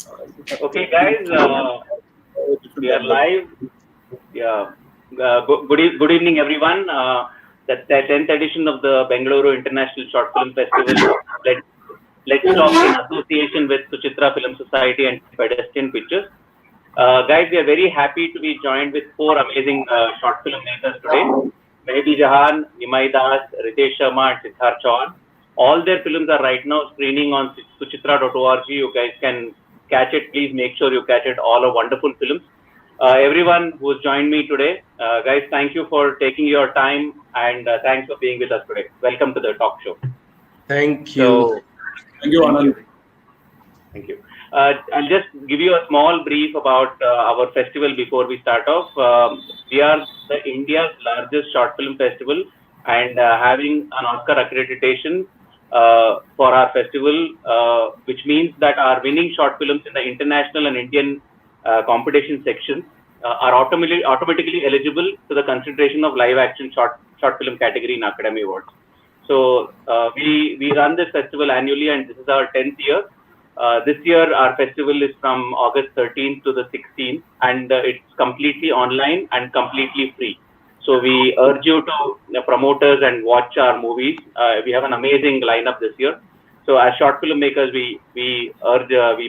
Okay, guys, we are live. Yeah. Good evening, everyone. That's the 10th edition of the Bengaluru International Short Film Festival. Let's, let's talk in association with Suchitra Film Society and Pedestrian Pictures. Guys, we are very happy to be joined with four amazing short film makers today. Mehdi Jahan, Nimai Das, Ritesh Sharma, and Siddharth Chauhan. All their films are right now screening on suchitra.org. You guys can catch it. Please make sure you catch it. All are wonderful films. Everyone who's joined me today, guys, thank you for taking your time and thanks for being with us today. Welcome to the talk show. Thank you. So, Thank you, Anand. Thank you. I'll just give you a small brief about our festival before we start off. We are the India's largest short film festival and having an Oscar accreditation for our festival, which means that our winning short films in the international and Indian competition sections are automatically eligible to the consideration of live action short film category in Academy Awards. So we run this festival annually, and this is our 10th year. This year, our festival is from August 13th to the 16th, and it's completely online and completely free. So we urge you to promoters and watch our movies. We have an amazing lineup this year. So as short filmmakers, we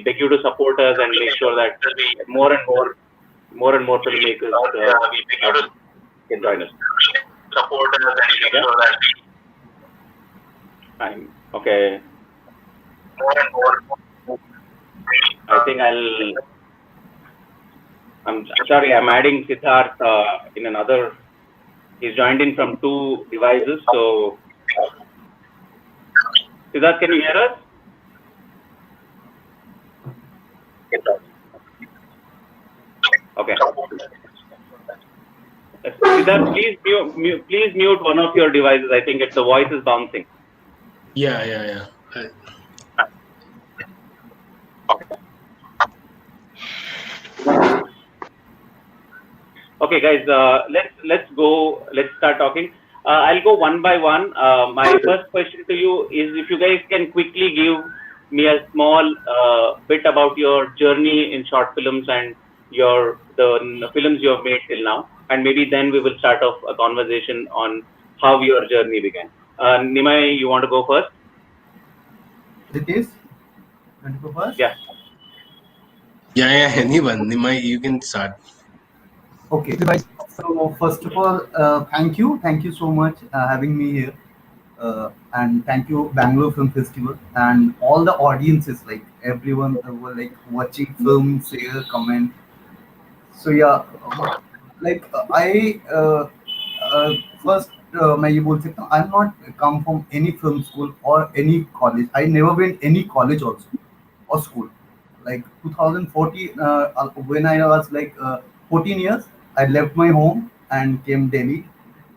beg you to support us and make sure that more and more filmmakers can join us. Support us and make sure that okay. more and more. I think I'm sorry, I'm adding Siddharth in another. He's joined in from two devices. So, Siddharth, can you hear us? Okay. Siddharth, please mute one of your devices. I think the voice is bouncing. Yeah. Okay, guys, let's start talking. I'll go one by one. My first question to you is if you guys can quickly give me a small bit about your journey in short films and the films you have made till now, and maybe then we will start off a conversation on how your journey began. Nimai, you want to go first? Ritesh, want to go first? Yeah. Yeah. Anyone, Nimai, you can start. Okay. So first of all, thank you so much having me here, and thank you Bangalore Film Festival and all the audiences, like everyone who were like watching film, share, comment. So yeah, like I first मैं ये बोल सकता हूँ I'm not come from any film school or any college. I never went any college also or school. Like 2014, when I was like 14 years, I left my home and came Delhi.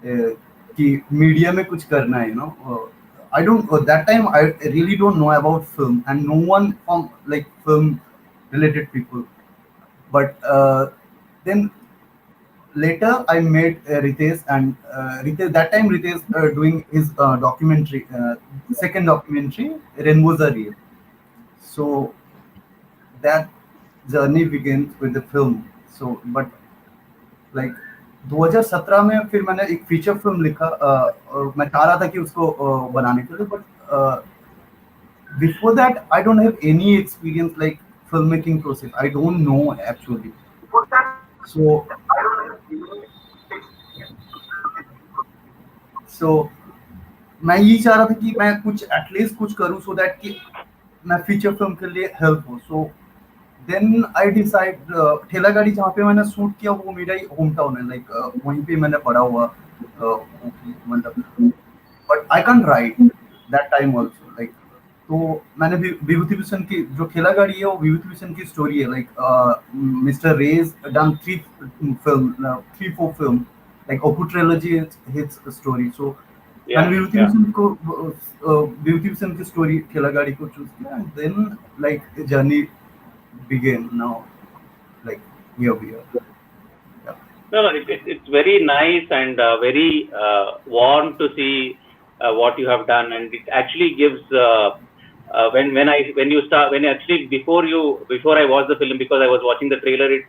कि media में कुछ करना है, you know. I don't that time I really don't know about film and no one from like film related people. But then later I met Ritesh, and Ritesh, that time Ritesh doing his documentary, second documentary, Rainbows Are Real. So that journey begins with the film. So but like 2017 में फिर मैंने एक feature film लिखा, और मैं चाह रहा था कि उसको बनाने के लिए, but before that I don't have any experience like filmmaking process. I don't know actually. So मैं ये चाह रहा था कि मैं कुछ एटलीस्ट कुछ करूं so that कि मैं फीचर फिल्म के लिए हेल्प हो. So then I decide ठेला गाड़ी जहाँ पे मैंने शूट किया वो मेरा ही होम टाउन है, लाइक वहीं पे मैंने पढ़ा हुआ, मतलब but I can write that time also. Like तो मैंने भी विभूति भूषण की जो ठेला गाड़ी है वो विभूति भूषण की स्टोरी है. Like mister Ray's done 3-4 film like Opu trilogy is his story. So and Vibhuti Bhushan की स्टोरी ठेला गाड़ी को चूज किया, and then like the journey began. Now like here we are. Yeah. No, it's very nice and very warm to see what you have done, and it actually gives when you start when actually before I watched the film, because I was watching the trailer, it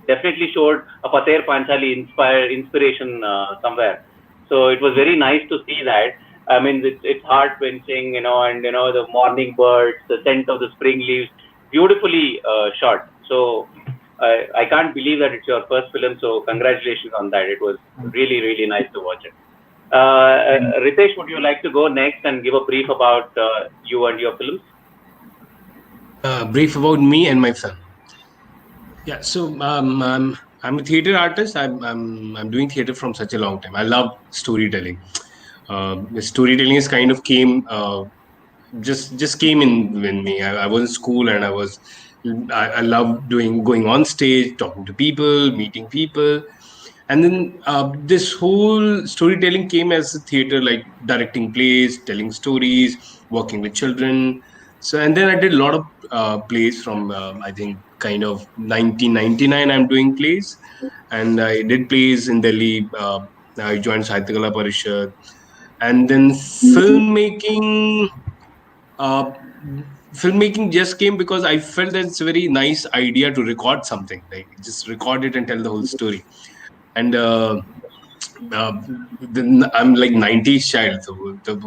definitely showed a Fateh Panchali inspiration somewhere. So it was very nice to see that. I mean, it's heart wrenching, and the morning birds, the scent of the spring leaves, beautifully shot. So I can't believe that it's your first film. So congratulations on that. It was really really nice to watch it. Ritesh, would you like to go next and give a brief about you and your films? Brief about me and my film. Yeah, so I'm a theater artist. I'm doing theater from such a long time. I love storytelling. The storytelling is kind of came just came in with me. I was in school and I love doing going on stage, talking to people, meeting people, and then this whole storytelling came as a theater, like directing plays, telling stories, working with children. So and then I did a lot of plays from I think kind of 1999. I'm doing plays, and I did plays in Delhi. I joined Sahitya Parishad, and then filmmaking. Uh, filmmaking just came because I felt that it's a very nice idea to record something, like just record it and tell the whole story. And uh, I'm like 90s child, so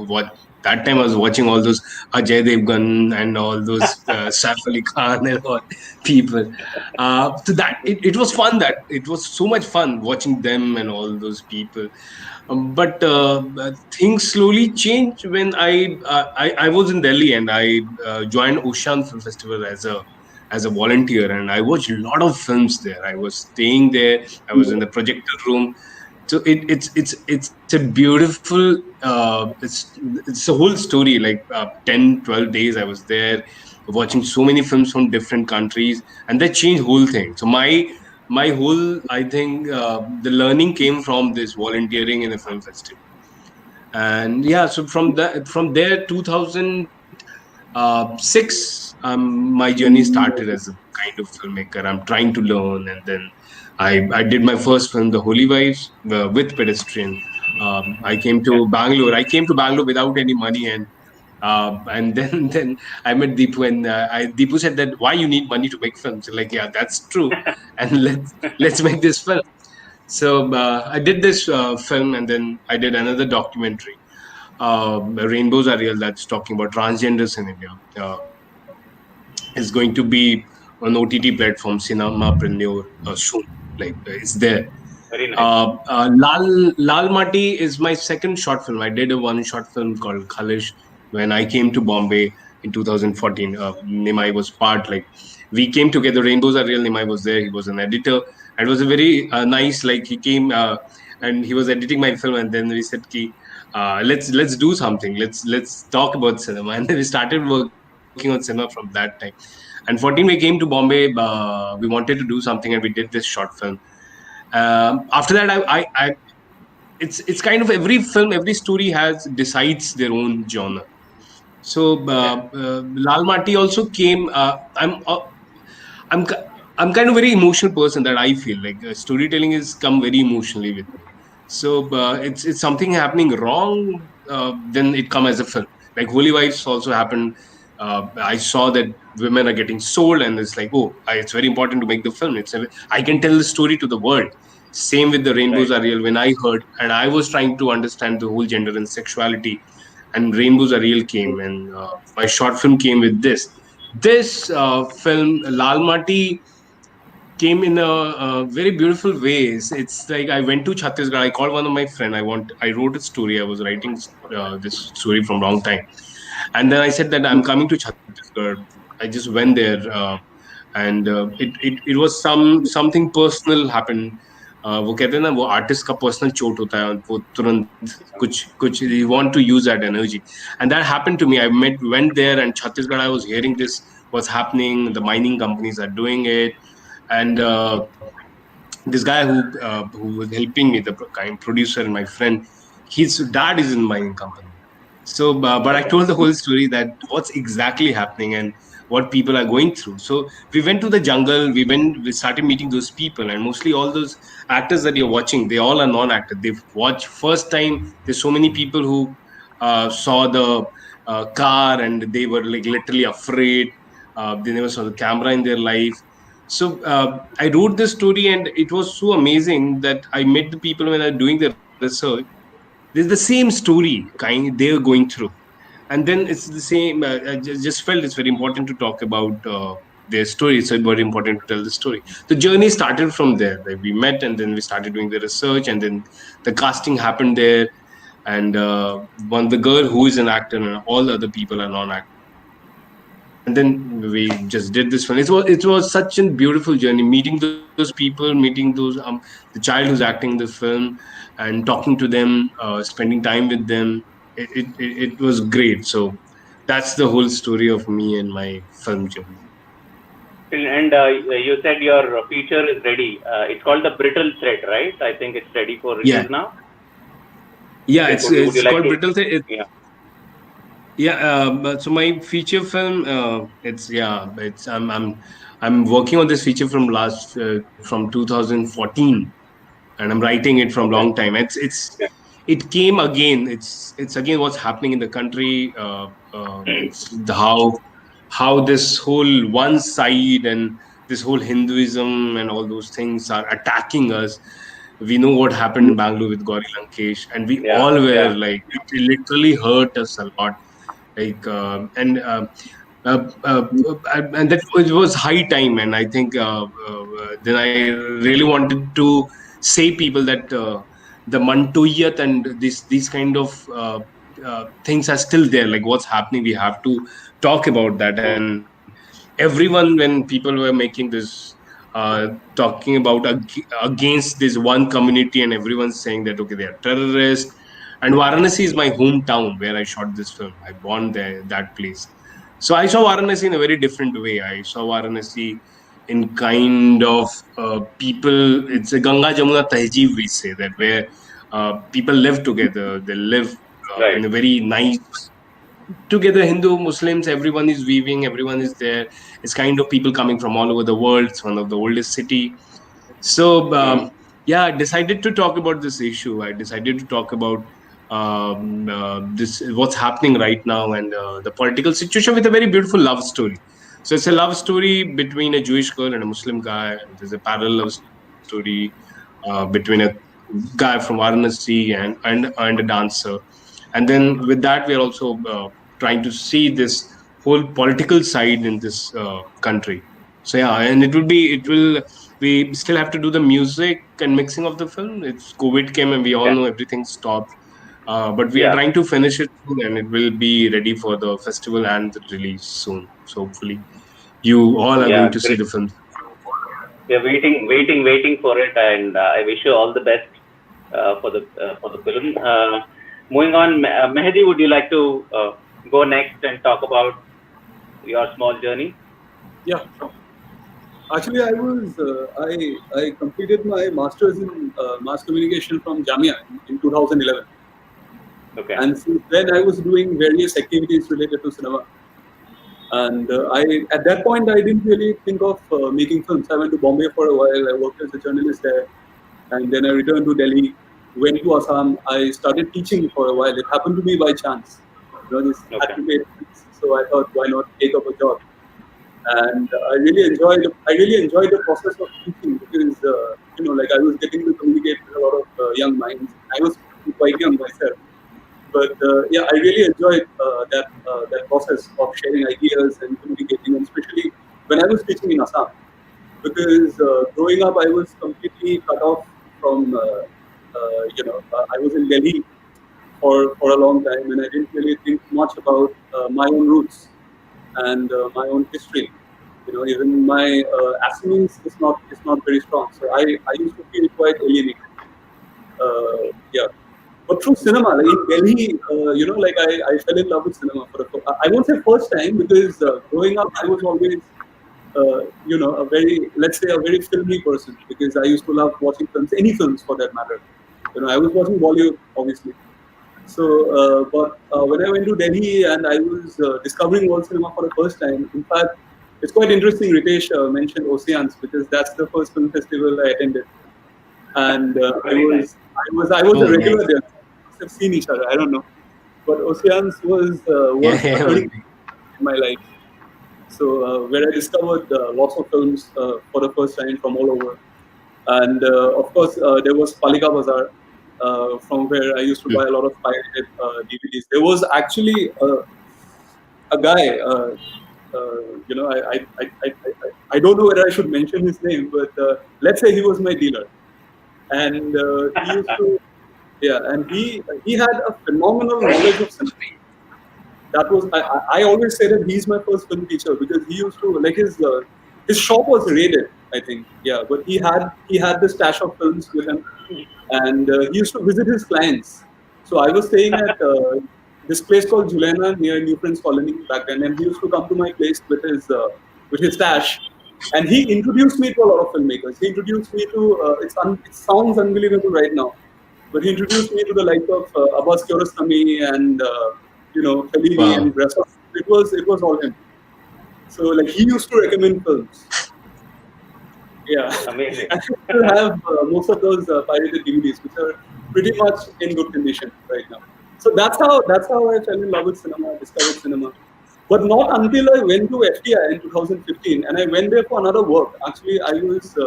what that time I was watching all those Ajay Devgan and all those Saif Ali Khan and all people. So that it was fun. That it was so much fun watching them and all those people. But things slowly changed when I was in Delhi and I joined Ocean Film Festival as a volunteer, and I watched a lot of films there. I was staying there. I was in the projector room. So it's a beautiful it's a whole story, like 10 12 days I was there watching so many films from different countries, and that changed whole thing. So my whole, I think, the learning came from this volunteering in a film festival. And yeah, so from there 2006, my journey started as a kind of filmmaker. I'm trying to learn, and then I did my first film, The Holy Wives, with Pedestrian. I came to Bangalore. I came to Bangalore without any money, and then then I met Deepu, and Deepu said that why you need money to make films. Like, yeah, that's true, and let's make this film. So I did this film, and then I did another documentary, Rainbows Are Real, that's talking about transgenders in India. Is going to be on OTT platform, Cinemapreneur, soon. Like, it's there. Very nice. Lal Mati is my second short film. I did a one short film called Khalish when I came to Bombay in 2014. Nimai was part, like, we came together. Rainbows Are Real. Nimai was there. He was an editor. And it was a very nice, like, he came and he was editing my film. And then we said, Ki, let's do something. Let's talk about cinema. And then we started working on cinema from that time. And 14, we came to Bombay. We wanted to do something, and we did this short film. After that, I it's kind of every film, every story has decides their own genre. So Yeah. Lal Mati also came. I'm ki- I'm kind of very emotional person, that I feel like storytelling is come very emotionally with me. So it's something happening wrong, then it come as a film. Like Holy Wives also happened. I saw that women are getting sold, and it's like, oh, it's very important to make the film. I can tell the story to the world. Same with the Rainbows Right. Are Real. When I heard, and I was trying to understand the whole gender and sexuality, and Rainbows Are Real came, and my short film came with this. This film, Lal Mati, came in a very beautiful ways. It's like I went to Chhattisgarh. I called one of my friend. I wrote a story. I was writing this story from long time, and then I said that I'm coming to Chhattisgarh. I just went there, and it was something personal happened. वो कहते हैं ना, वो artist का personal चोट होता है और वो तुरंत कुछ you want to use that energy, and that happened to me. I went there, and Chhattisgarh, I was hearing this what's happening. The mining companies are doing it, and this guy who was helping me, the kind producer and my friend, his dad is in mining company. So, but I Okay. told the whole story, that what's exactly happening and what people are going through. So we went to the jungle. We started meeting those people, and mostly all those actors that you're watching, they all are non-actors. They've watched first time. There's so many people who saw the car, and they were like literally afraid. They never saw the camera in their life. So I wrote this story, and it was so amazing that I met the people when I was doing the research. There's the same story kind they're going through, and then it's the same. I just felt it's very important to talk about their story. So it's very important to tell the story. The journey started from there. Like we met, and then we started doing the research, and then the casting happened there. And one the girl who is an actor, and all the other people are non-actors. And then we just did this one. It was such a beautiful journey, meeting those people, meeting those the child who's acting in the film, and talking to them, spending time with them. It was great. So that's the whole story of me and my film journey. And you said your feature is ready. It's called The Brittle Thread, right? I think it's ready for Yeah, release now. yeah. Okay, It's would you it's like called to? Brittle. Yeah, Yeah, but so my feature film, it's yeah, it's I'm working on this feature from 2014, and I'm writing it from okay. long time. Yeah. It came again. It's again what's happening in the country. It's the how this whole one side and this whole Hinduism and all those things are attacking us. We know what happened in Bangalore with Gauri Lankesh, and we Yeah, all were yeah. like, it literally hurt us a lot. Like and and that it was high time, and I think then I really wanted to say people that the Mantoyat and these kind of things are still there. Like what's happening, we have to talk about that. And everyone, when people were making this talking about against this one community, and everyone's saying that okay, they are terrorists. And Varanasi is my hometown where I shot this film. I born there, that place. So I saw Varanasi in a very different way. I saw Varanasi in kind of people. It's a Ganga Jamuna Tehzeeb, we say that, where people live together. They live Right. in a very nice together. Hindu, Muslims, everyone is weaving. Everyone is there. It's kind of people coming from all over the world. It's one of the oldest city. So Mm. yeah, I decided to talk about this issue. I decided to talk about this what's happening right now, and the political situation with a very beautiful love story. So it's a love story between a Jewish girl and a Muslim guy, and there's a parallel love story between a guy from Varanasi and a dancer. And then with that, we are also trying to see this whole political side in this country. So yeah, and it will we still have to do the music and mixing of the film. It's COVID came, and we all Yeah, know everything stopped. But we are yeah, trying to finish it soon, and it will be ready for the festival and the release soon. So hopefully you all are yeah. going to see Great. the film. We're waiting for it, and I wish you all the best for the film. Moving on, Mehdi, would you like to go next and talk about your small journey? Yeah, sure. Actually, I completed my master's in mass communication from Jamia in 2011, Okay. and since then I was doing various activities related to cinema. And I at that point I didn't really think of making films. I went to Bombay for a while. I worked as a journalist there, and then I returned to Delhi. Went to Assam. I started teaching for a while. It happened to be by chance. Just had Okay. to pay fees. So I thought, why not take up a job? And I really enjoyed the process of teaching because like I was getting to communicate with a lot of young minds. I was quite young myself, but yeah, I really enjoyed that process of sharing ideas and communicating, and especially when I was teaching in Assam, because growing up I was completely cut off from I was in Delhi for a long time, and I didn't really think much about my own roots and my own history. Even my Assamese is not very strong, so I used to feel quite alienated. Yeah, but through cinema, like in Delhi, like I fell in love with cinema for I won't say first time, because growing up I was always a very, let's say, a very filmy person, because I used to love watching films, any films for that matter. I was watching Bollywood, obviously. So, but when I went to Delhi and I was discovering world cinema for the first time, in fact, it's quite interesting. Ritesh mentioned Oceans, because that's the first film festival I attended, and I Very nice. was I was I was a Oh, regular nice. there. We must have seen each other. I don't know, but Oceans was a Yeah, turning in my life. So where I discovered lots of films for the first time from all over, and of course there was Palika Bazaar, from where I used to buy a lot of pirated DVDs. There was actually a guy. I don't know whether I should mention his name, but let's say he was my dealer, and he used to, yeah, and he had a phenomenal knowledge of cinema. That was I always say that he's my first film teacher because he used to like his shop was raided, I think, yeah, but he had this stash of films with him, and he used to visit his clients. So I was staying at this place called Juliana near New Friends Colony back then, and he used to come to my place with his stash, and he introduced me to a lot of filmmakers. He introduced me to it sounds unbelievable right now, but he introduced me to the likes of Abbas Kiarostami and Fellini wow. and rest of it was all him. So like he used to recommend films. Yeah, Amazing. and I still have most of those pirated DVDs, which are pretty much in good condition right now. So that's how I fell in love with cinema, discovered cinema. But not until I went to FTI in 2015, and I went there for another work. Actually, I was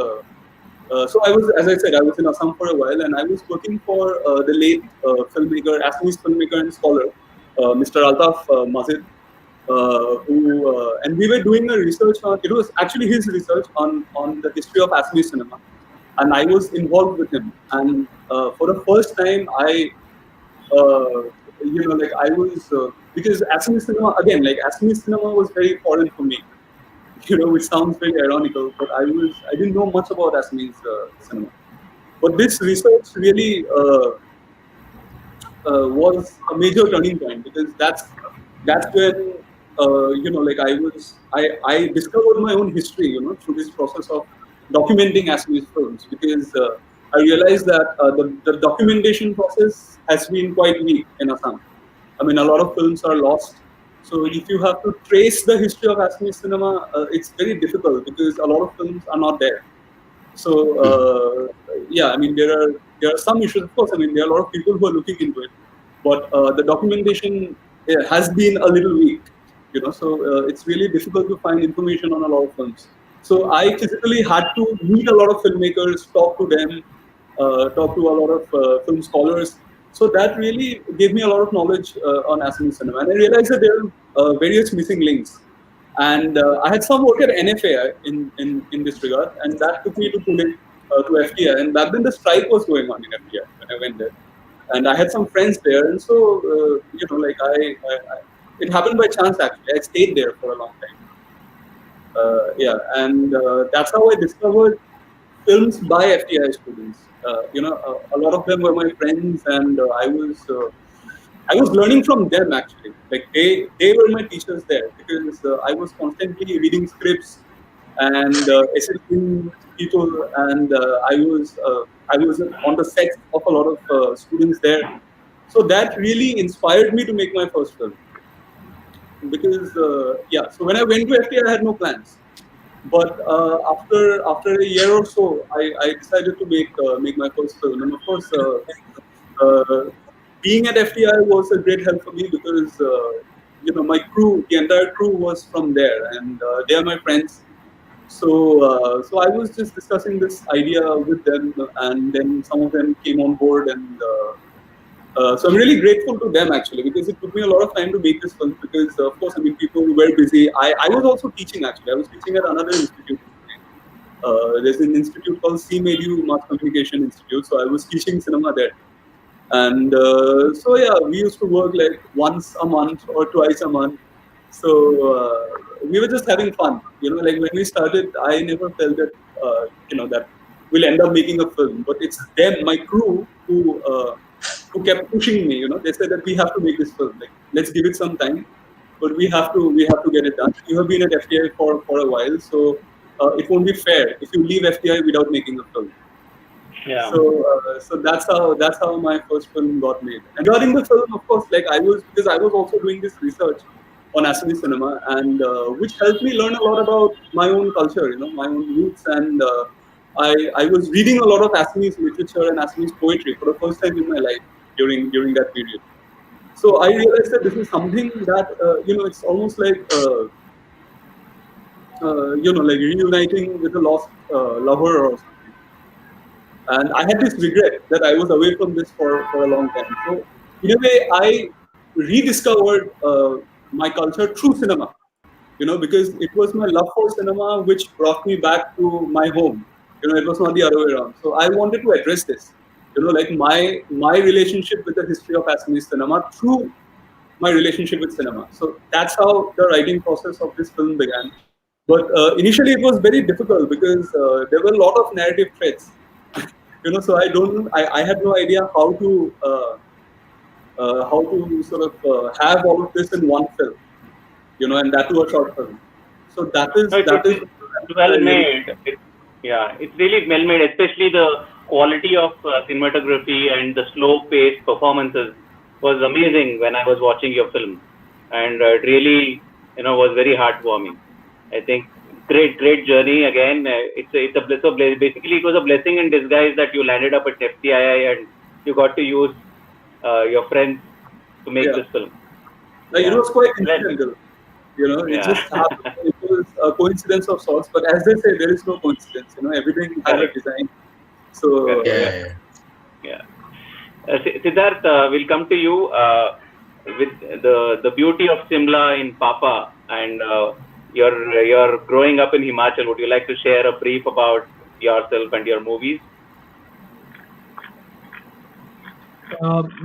as I said, I was in Assam for a while, and I was working for the late filmmaker, Assamese filmmaker and scholar, Mr. Altaf Mazid, and we were doing a research on. It was actually his research on the history of Assamese cinema, and I was involved with him. And for the first time, uh, like I was because Assamese cinema again, like Assamese cinema was very foreign for me. Which sounds very ironical, but I didn't know much about Assamese cinema. But this research really was a major turning point because that's when like I discovered my own history through this process of documenting Assamese films because I realized that the documentation process has been quite weak in Assam. I mean, a lot of films are lost. So if you have to trace the history of Assamese cinema, it's very difficult because a lot of films are not there. So yeah, I mean there are some issues. Of course, I mean there are a lot of people who are looking into it, but the documentation has been a little weak. So it's really difficult to find information on a lot of films. So I physically had to meet a lot of filmmakers, talk to them, talk to a lot of film scholars. So that really gave me a lot of knowledge on Assamese cinema, and I realized that there are various missing links. And I had some work at NFA in this regard, and that took me to Pune to FTI. And back then the strike was going on in FTI when I went there, and I had some friends there, and so like it happened by chance actually. I stayed there for a long time. Yeah, and that's how I discovered films by FTI students. A lot of them were my friends, and I was learning from them actually. Like they were my teachers there because I was constantly reading scripts and assisting people, and I was on the set of a lot of students there. So that really inspired me to make my first film because yeah. So when I went to FTI, I had no plans. But after a year or so, I decided to make my first film, and of course, uh, being at FTI was a great help for me because my crew, the entire crew, was from there, and they are my friends. So I was just discussing this idea with them, and then some of them came on board, and so I'm really grateful to them actually because it took me a lot of time to make this film because of course I mean people were busy. I was also teaching actually. I was teaching at another institute. There's an institute called CMedu Mass Communication Institute. So I was teaching cinema there. And so yeah, we used to work like once a month or twice a month. So we were just having fun. Like when we started, I never felt that that we'll end up making a film. But it's them, my crew, who kept pushing me. They said that we have to make this film. Like let's give it some time, but we have to get it done. You have been at FTI for a while, so it won't be fair if you leave FTI without making a film. Yeah. So that's how my first film got made. And regarding the film, of course, like I was also doing this research on Assamese cinema, and which helped me learn a lot about my own culture, my own roots, and I was reading a lot of Assamese literature and Assamese poetry for the first time in my life during that period. So I realized that this is something that it's almost like like reuniting with a lost lover or something. And I had this regret that I was away from this for a long time. So in a way, I rediscovered my culture through cinema. Because it was my love for cinema which brought me back to my home. It was not the other way around. So I wanted to address this. Like my relationship with the history of Assamese cinema through my relationship with cinema. So that's how the writing process of this film began. But initially, it was very difficult because there were a lot of narrative threads. So I had no idea how to sort of have all of this in one film. And that too a short film. So that is No, that is it's well really. made. Yeah, it's really well made, especially the quality of cinematography and the slow paced performances was amazing when I was watching your film, and it really was very heartwarming. I think great journey again. It's a bliss of basically it was a blessing in disguise that you landed up at FTII and you got to use your friends to make Yeah, this film. it Yeah, was quite well, incidental. It yeah, just happened. It was a coincidence of sorts. But as they say, there is no coincidence. Everything has a correct, design. So correct, Yeah, correct. yeah. Yeah. Siddharth, we'll come to you with the beauty of Simla in Papa and your growing up in Himachal. Would you like to share a brief about yourself and your movies?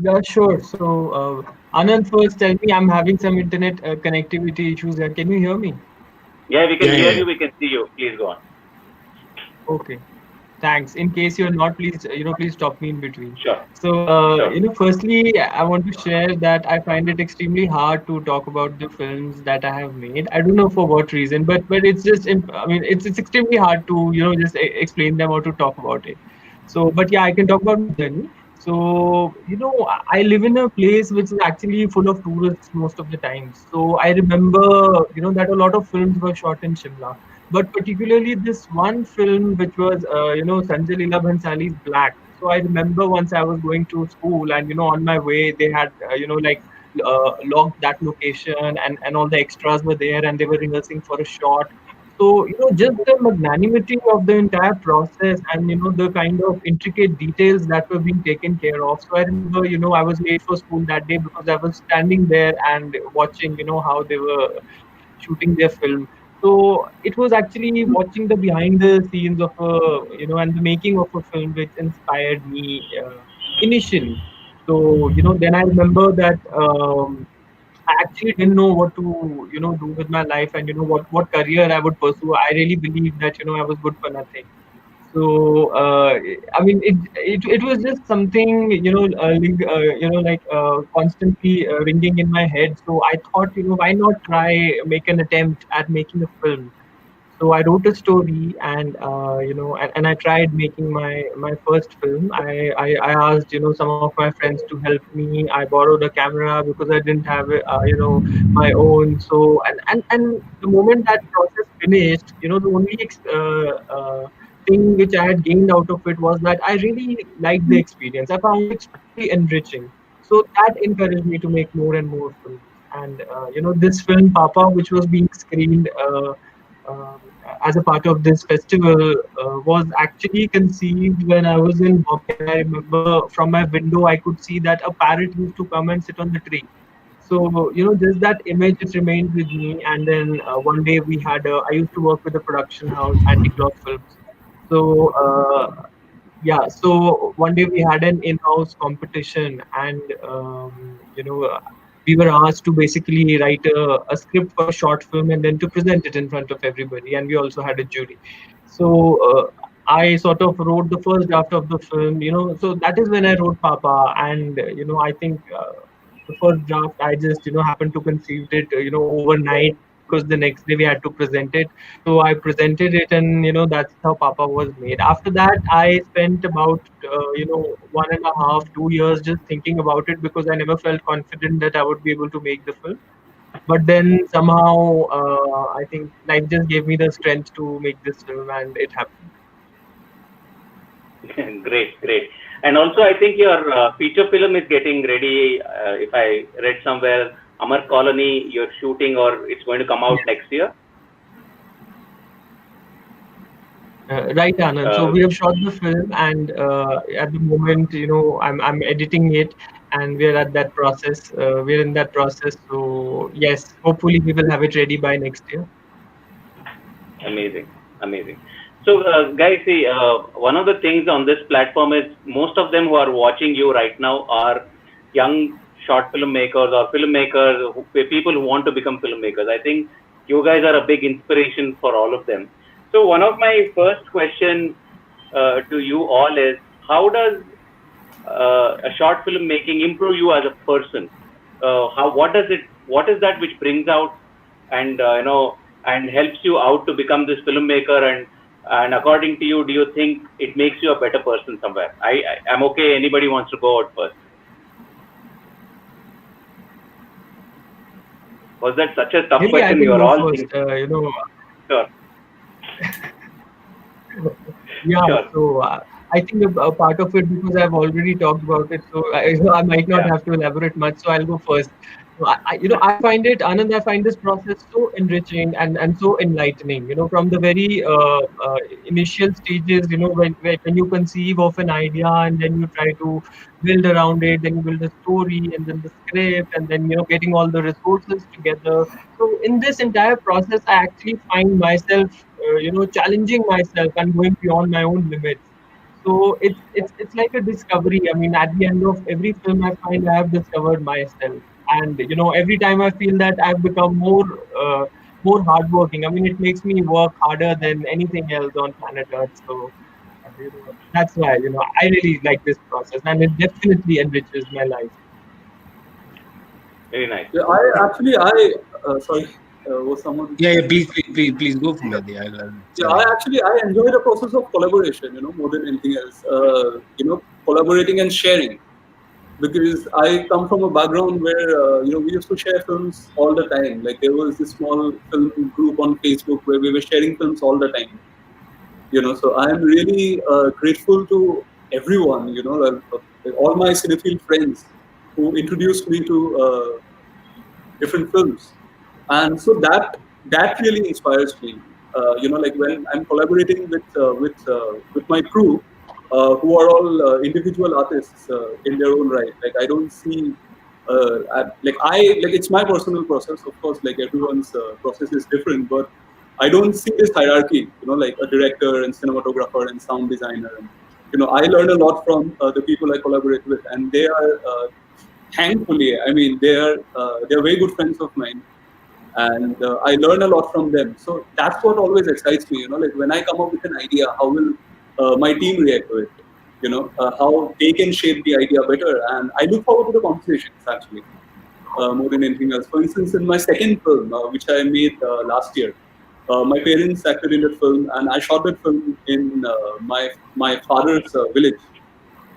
Yeah, sure. So, Anand, first tell me, I'm having some internet connectivity issues here. Can you hear me? Yeah, we can Yeah, hear yeah, you. We can see you. Please go on. Okay. Thanks. In case you're not, please, please stop me in between. Sure, So, sure. firstly, I want to share that I find it extremely hard to talk about the films that I have made. I don't know for what reason, but it's just, I mean, it's extremely hard to, just explain them or to talk about it. So, but yeah, I can talk about my journey. So, I live in a place which is actually full of tourists most of the time. So, I remember, that a lot of films were shot in Shimla, but particularly this one film which was Sanjay Leela Bhansali's Black. So I remember once I was going to school, and on my way they had like logged that location, and all the extras were there and they were rehearsing for a shot. So just the magnanimity of the entire process, and the kind of intricate details that were being taken care of. So I remember I was late for school that day because I was standing there and watching how they were shooting their film. So it was actually watching the behind the scenes of and the making of a film which inspired me initially. So then I remember that I actually didn't know what to do with my life, and what career I would pursue. I really believed that I was good for nothing. So I mean, it was just something like constantly ringing in my head. So I thought, why not try make an attempt at making a film. So I wrote a story, and and I tried making my first film. I asked some of my friends to help me. I borrowed a camera because I didn't have my own. So and the moment that process finished, the only thing which I had gained out of it was that I really liked the experience. I found it extremely enriching. So that encouraged me to make more and more films. And this film Papa, which was being screened um, as a part of this festival, was actually conceived when I was in Bombay, and I remember from my window I could see that a parrot used to come and sit on the tree. So just that image it remained with me. And then one day I used to work with a production house, Anti-Clock Films. So so one day we had an in-house competition, and we were asked to basically write a script for a short film and then to present it in front of everybody, and we also had a jury. So I sort of wrote the first draft of the film, so that is when I wrote Papa. And I think the first draft I just happened to conceive it overnight, because the next day we had to present it. So I presented it, and that's how Papa was made. After that, I spent about 1.5 2 years just thinking about it, because I never felt confident that I would be able to make the film. But then somehow I think life just gave me the strength to make this film, and it happened. Great, great. And also, I think your feature film is getting ready. If I read somewhere, Amar Colony, you're shooting, or it's going to come out next year. Right, Anand. So Uh, we have shot the film, and at the moment, I'm editing it, and we're at that process. We're in that process. So yes, hopefully we will have it ready by next year. Amazing, amazing. So, guys, see, one of the things on this platform is most of them who are watching you right now are young short filmmakers or filmmakers, people who want to become filmmakers. I think you guys are a big inspiration for all of them. So, one of my first question to you all is, how does a short film making improve you as a person? What is that which brings out and and helps you out to become this filmmaker? And according to you, do you think it makes you a better person somewhere? I'm okay. Anybody wants to go out first? Was that such a tough Maybe I question? can You are go all first. thinking. Sure. Yeah, Sure. so I think a part of it, because I've already talked about it, so I might not Yeah. have to elaborate much. So I'll go first. So I find it, Anand, I find this process so enriching and so enlightening. From the very initial stages, when you conceive of an idea and then you try to build around it, then you build a story and then the script, and then getting all the resources together. So in this entire process, I actually find myself, challenging myself and going beyond my own limits. So it's like a discovery. I mean, at the end of every film, I find I have discovered myself, and every time I feel that I've become more hardworking. I mean, it makes me work harder than anything else on planet Earth. So that's why I really like this process, and it definitely enriches my life. Very nice. Yeah, sorry, was someone? Yeah, please go from there. Yeah, I enjoy the process of collaboration, more than anything else. Collaborating and sharing, because I come from a background where we used to share films all the time. Like there was this small film group on Facebook where we were sharing films all the time. So I am really grateful to everyone. All my cinephile friends who introduced me to different films, and so that really inspires me. Like when I'm collaborating with my crew, who are all individual artists in their own right. Like I don't see, it's my personal process. Of course, like everyone's process is different, but I don't see this hierarchy. Like a director and cinematographer and sound designer. And, I learn a lot from the people I collaborate with, and they are thankfully, I mean, they're very good friends of mine, and I learn a lot from them. So that's what always excites me. Like when I come up with an idea, how will my team react to it? How they can shape the idea better, and I look forward to the conversations actually more than anything else. For instance, in my second film, which I made last year, my parents acted in that film, and I shot that film in my father's village,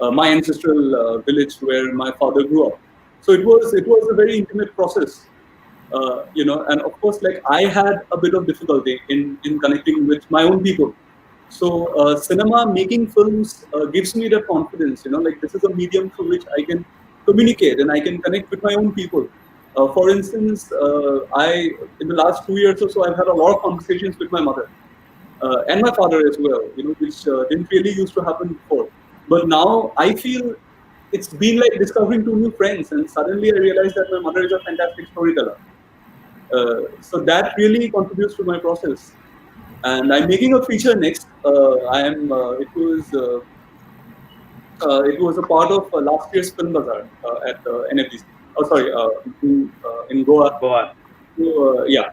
my ancestral village where my father grew up. So it was a very intimate process, and of course, like I had a bit of difficulty in connecting with my own people. So cinema making films gives me that confidence. Like this is a medium through which I can communicate and I can connect with my own people. For instance, I in the last 2 years or so, I've had a lot of conversations with my mother and my father as well, which didn't really used to happen before. But now I feel it's been like discovering two new friends, and suddenly I realized that my mother is a fantastic storyteller. So that really contributes to my process. And I'm making a feature next. I am. It was a part of last year's film bazaar at NFDC. Oh, sorry, in Goa. Goa. So, yeah.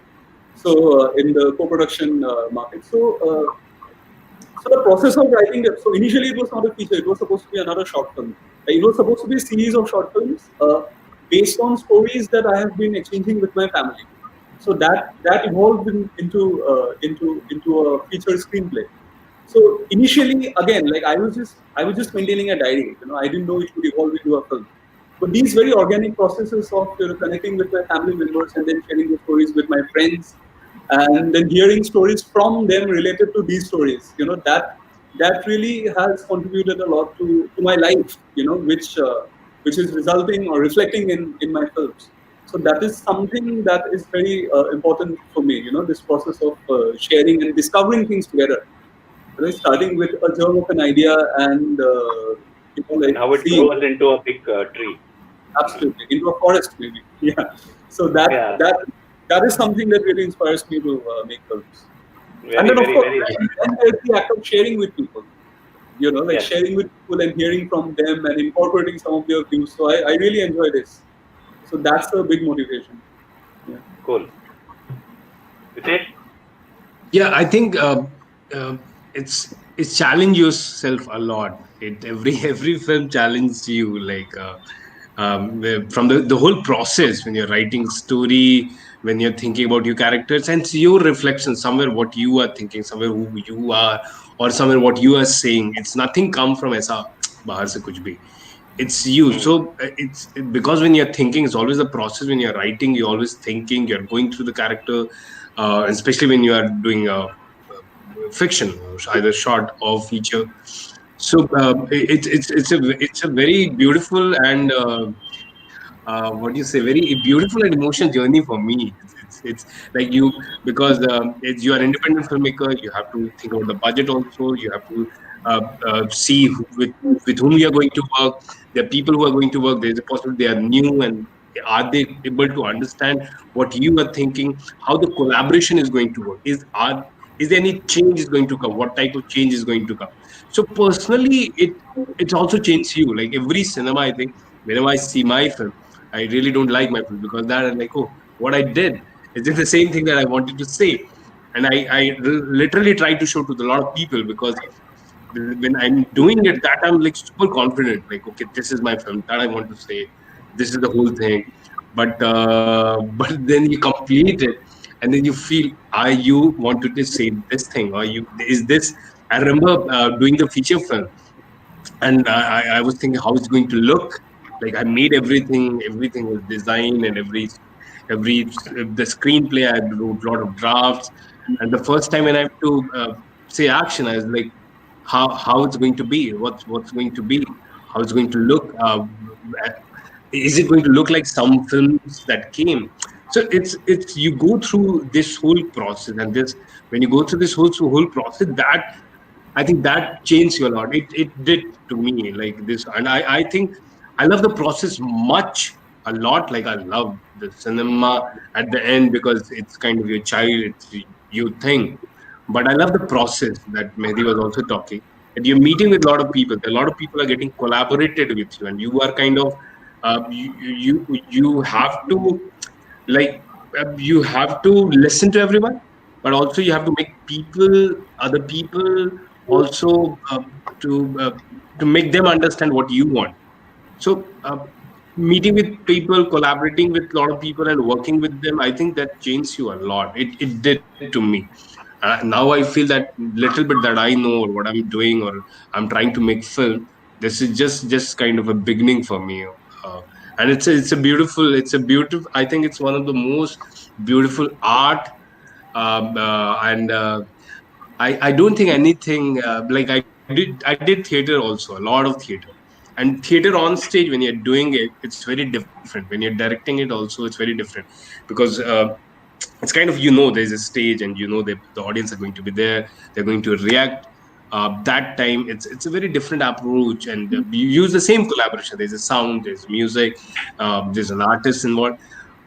So in the co-production market. So the process of writing it. So initially it was not a feature. It was supposed to be another short film. It was supposed to be a series of short films based on stories that I have been exchanging with my family. So that evolved into a feature screenplay. So initially, again, like I was just maintaining a diary. I didn't know it would evolve into a film. But these very organic processes of connecting with my family members and then sharing the stories with my friends, and then hearing stories from them related to these stories, that really has contributed a lot to my life, which is resulting or reflecting in my films. So that is something that is very important for me, this process of sharing and discovering things together. Starting with a germ of an idea and, And like how it seeing grows into a big tree. absolutely into a forest maybe. Yeah. So that Yeah, that that is something that really inspires me to make films. And very, then, of very, course, very then, nice. then there's the act of sharing with people, like Yes, sharing with people and hearing from them and incorporating some of their views. So I really enjoy this. So that's a big motivation. Yeah. cool. Ritesh? Yeah, I think uh, it's challenge yourself a lot. It every film challenges you, like from the whole process when you're writing story, when you're thinking about your characters, and it's your reflection somewhere what you are thinking, somewhere who you are, or somewhere what you are saying. It's nothing come from aisa bahar se kuch bhi. It's you. Hmm. So because when you're thinking, it's always a process. When you're writing, you're always thinking, you're going through the character, especially when you are doing fiction, either short or feature. So it's a very beautiful and what do you say, very beautiful and emotional journey for me. It's like you, because you are independent filmmaker, you have to think about the budget also, you have to see with whom you are going to work. There are people who are going to work, there's a possibility they are new, and are they able to understand what you are thinking, how the collaboration is going to work, is there any change is going to come, what type of change is going to come. So personally, it also changes you. Like every cinema, I think, whenever I see my film, I really don't like my film, because that I'm like, oh, what I did, is it the same thing that I wanted to say? And I literally try to show to a lot of people, because when I'm doing it, that I'm like super confident, like, okay, this is my film that I want to say, this is the whole thing. But then you complete it, and then you feel, are you wanted to say this thing, or you is this? I remember doing the feature film, and I was thinking how it's going to look. Like I made everything was designed, and every the screenplay I wrote a lot of drafts. And the first time when I have to say action, I was like, how it's going to be, what's going to be, how it's going to look. Is it going to look like some films that came? So it's you go through this whole process, and this when you go through this whole process, that I think that changed you a lot. It did to me, like this, and I think I love the process much a lot. Like I love the cinema at the end, because it's kind of your child, it's your thing. But I love the process that Mehdi was also talking. That you're meeting with a lot of people. A lot of people are getting collaborated with you, and you are kind of you have to, like you have to listen to everyone, but also you have to make people, other people also, to make them understand what you want. So meeting with people, collaborating with a lot of people, and working with them, I think that changed you a lot. It did to me. Now I feel that little bit that I know, or what I'm doing, or I'm trying to make film, this is just kind of a beginning for me. And it's a beautiful, I think it's one of the most beautiful art. And I don't think anything, like I did theater also, a lot of theater. And theater on stage, when you're doing it, it's very different. When you're directing it also, it's very different, because it's kind of, there's a stage, and the audience are going to be there, they're going to react. That time, it's a very different approach, and you use the same collaboration. There's a sound, there's music, there's an artist involved.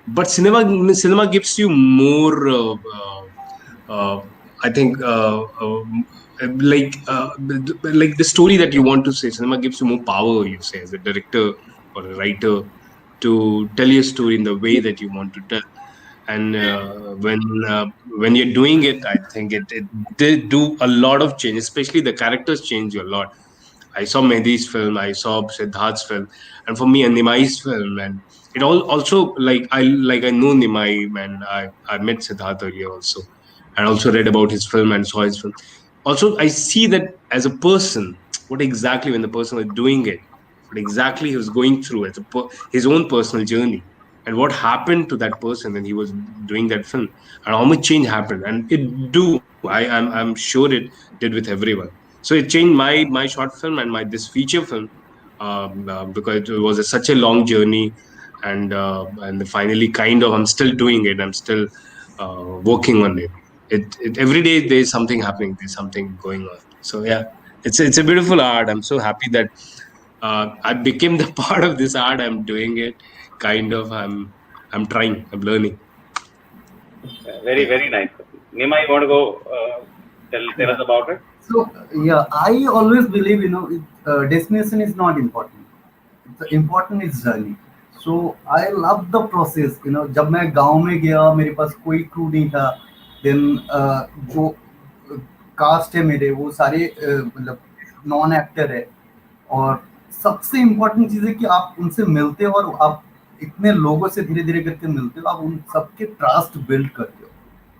But cinema gives you more, uh, I think, like like the story that you want to say. Cinema gives you more power, you say, as a director or a writer, to tell your story in the way that you want to tell. And uh, when you're doing it, I think it did do a lot of change, especially the characters change you a lot. I saw Mehdi's film, I saw Siddharth's film, and for me, a Nimai's film, and it all also, like I know Nimai, and I met Siddharth earlier also, and also read about his film and saw his film. Also, I see that as a person, what exactly when the person was doing it, what exactly he was going through as his own personal journey, and what happened to that person when he was doing that film, and how much change happened, and it do. I'm sure it did with everyone. So it changed my short film and my this feature film, because it was such a long journey, and finally kind of I'm still doing it. I'm still working on it. Every day there's something happening. There's something going on. So yeah, it's a beautiful art. I'm so happy that I became the part of this art. I'm doing it. Kind of. I'm trying. I'm learning. Very, Yeah. very nice. Nima, you want to go tell Yeah. us about it? So yeah, I always believe, destination is not important. The important is journey. So I love the process. जब मैं गांव में गया, मेरे पास कोई crew नहीं था. Then जो कास्ट है मेरे, वो सारे मतलब नॉन एक्टर है. और सबसे इम्पोर्टेंट चीज़ है कि आप उनसे मिलते हो और आप इतने लोगों से धीरे धीरे करके मिलते हो, आप उन सबके ट्रस्ट बिल्ड करते हो.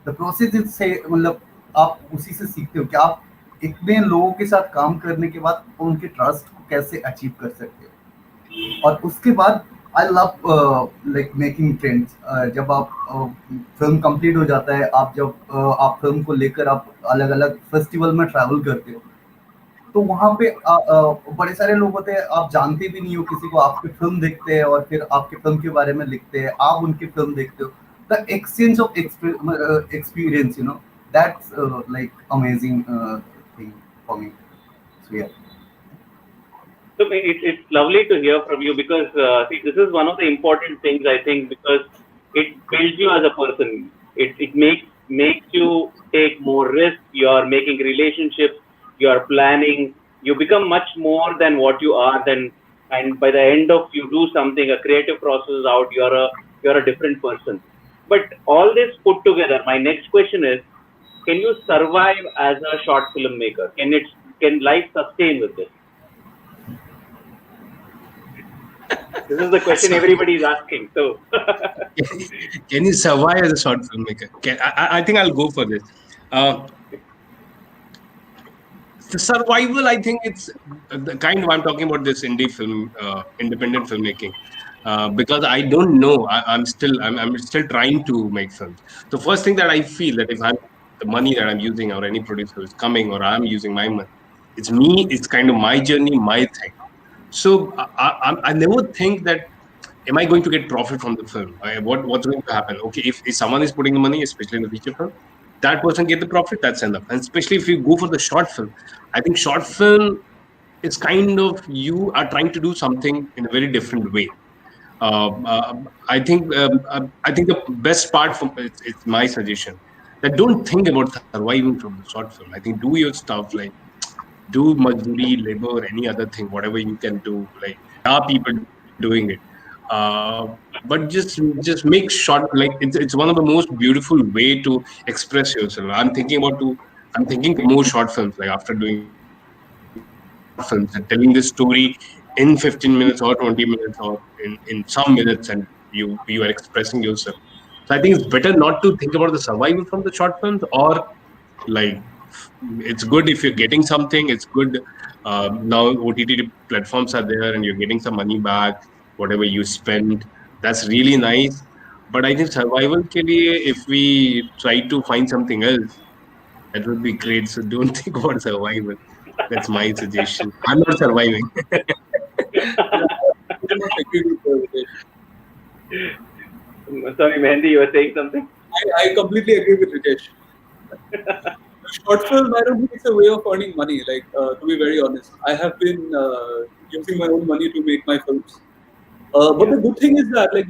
द प्रोसेस इज से मतलब आप उसी से सीखते हो कि आप इतने लोगों के साथ काम करने के बाद उनके ट्रस्ट को कैसे अचीव कर सकते हो. और उसके बाद I love like making friends. जब आप फिल्म कंप्लीट हो जाता है, आप जब आप फिल्म को लेकर आप अलग अलग फेस्टिवल में ट्रैवल करते हो, तो वहाँ पे बड़े सारे लोग होते हैं, आप जानते भी नहीं हो किसी को, आपकी फिल्म देखते हैं और फिर आपकी फिल्म के बारे में लिखते हैं, आप उनकी फिल्म देखते हो. The exchange of experience, that's like amazing thing for me. So yeah. So it's lovely to hear from you because see, this is one of the important things I think, because it builds you as a person. It makes you take more risk. You are making relationships. You are planning. You become much more than what you are. Then, and by the end of you do something, a creative process is out. You're a different person. But all this put together, my next question is: can you survive as a short filmmaker? Can life sustain with this? This is the question everybody is asking. So, Can you survive as a short filmmaker? I think I'll go for this. The survival, I think it's the kind of I'm talking about this indie film, independent filmmaking, because I don't know. I'm still trying to make films. The first thing that I feel that if I'm the money that I'm using or any producer is coming or I'm using my money, it's me. It's kind of my journey, my thing. So I never think that am I going to get profit from the film? What's going to happen? Okay, if someone is putting the money, especially in the feature film, that person get the profit. That's enough. And especially if you go for the short film, I think short film is kind of you are trying to do something in a very different way. I think the best part from it's my suggestion that don't think about surviving from the short film. I think do your stuff like do majdoori, labor, any other thing, whatever you can do. Like there are people doing it, but just make short. Like it's one of the most beautiful way to express yourself. I'm thinking more short films. Like after doing short films and telling this story in 15 minutes or 20 minutes or in some minutes, and you are expressing yourself. So I think it's better not to think about the survival from the short films, or like it's good if you're getting something. It's good. Now OTT platforms are there and you're getting some money back, whatever you spend. That's really nice. But I think survival ke liye, if we try to find something else, that would be great. So don't think about survival. That's my suggestion. I'm not surviving. Yeah, I pretty much agree with Ritesh. sorry, Mehendi, you were saying something? I completely agree with Ritesh. Short film, I don't think it's a way of earning money. Like, to be very honest, I have been using my own money to make my films. But the good thing is that, like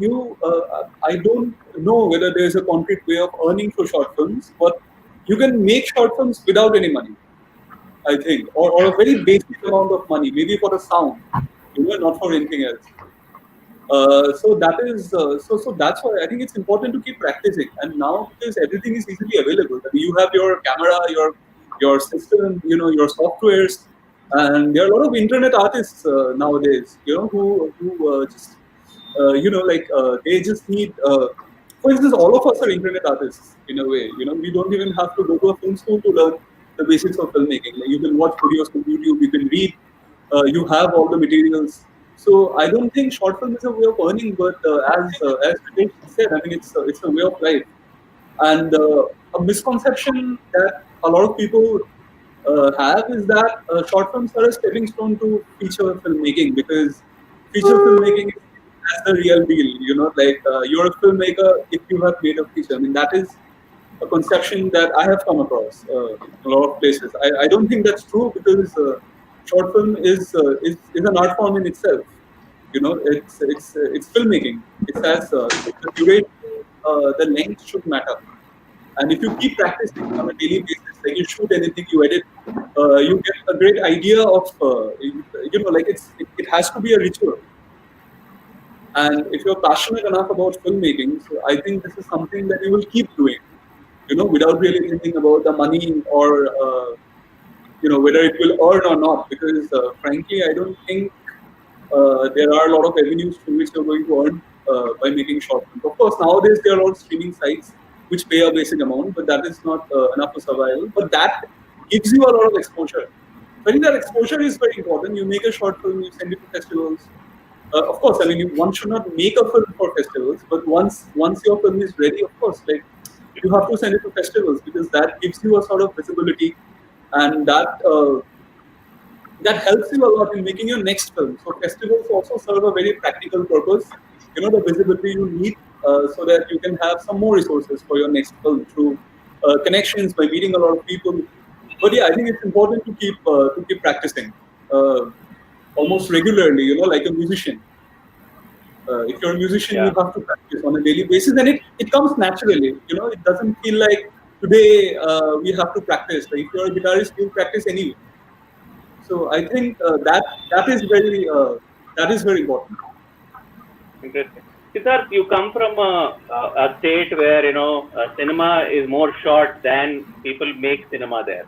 I don't know whether there is a concrete way of earning for short films, but you can make short films without any money, I think, or a very basic amount of money, maybe for the sound, not for anything else. So that is so that's why I think it's important to keep practicing. And now because everything is easily available, I mean, you have your camera, your system, your softwares, and there are a lot of internet artists nowadays, who just they just need. For instance, all of us are internet artists in a way. We don't even have to go to a film school to learn the basics of filmmaking. Like you can watch videos on YouTube, you can read, you have all the materials. So I don't think short film is a way of earning, but as Ritesh said, I mean it's a way of life, and a misconception that a lot of people have is that short films are a stepping stone to feature filmmaking, because feature filmmaking is that's the real deal. You know, like you're a filmmaker if you have made a feature. I mean, that is a conception that I have come across in a lot of places. I don't think that's true, because short film is an art form in itself. You know, it's filmmaking. It has the duration, the length should matter. And if you keep practicing on a daily basis, like you shoot anything, you edit, you get a great idea of, like it has to be a ritual. And if you're passionate enough about filmmaking, so I think this is something that you will keep doing, without really thinking about the money or, whether it will earn or not. Because frankly, I don't think there are a lot of avenues through which you're going to earn by making short films. Of course, nowadays there are a lot of streaming sites which pay a basic amount, but that is not enough to survive. But that gives you a lot of exposure. So I think that exposure is very important. You make a short film, you send it to festivals. Of course, I mean, one should not make a film for festivals, but once your film is ready, of course, like you have to send it to festivals, because that gives you a sort of visibility, and that helps you a lot in making your next film. So festivals also serve a very practical purpose. The visibility you need, so that you can have some more resources for your next film through connections, by meeting a lot of people. But yeah, I think it's important to keep practicing almost regularly. Like a musician. If you're a musician, you have to practice on a daily basis, and it comes naturally. It doesn't feel like today we have to practice. Like if you're a guitarist, you practice anyway. So I think that is very important. Interesting. Siddharth, you come from a state where cinema is more short than people make cinema there.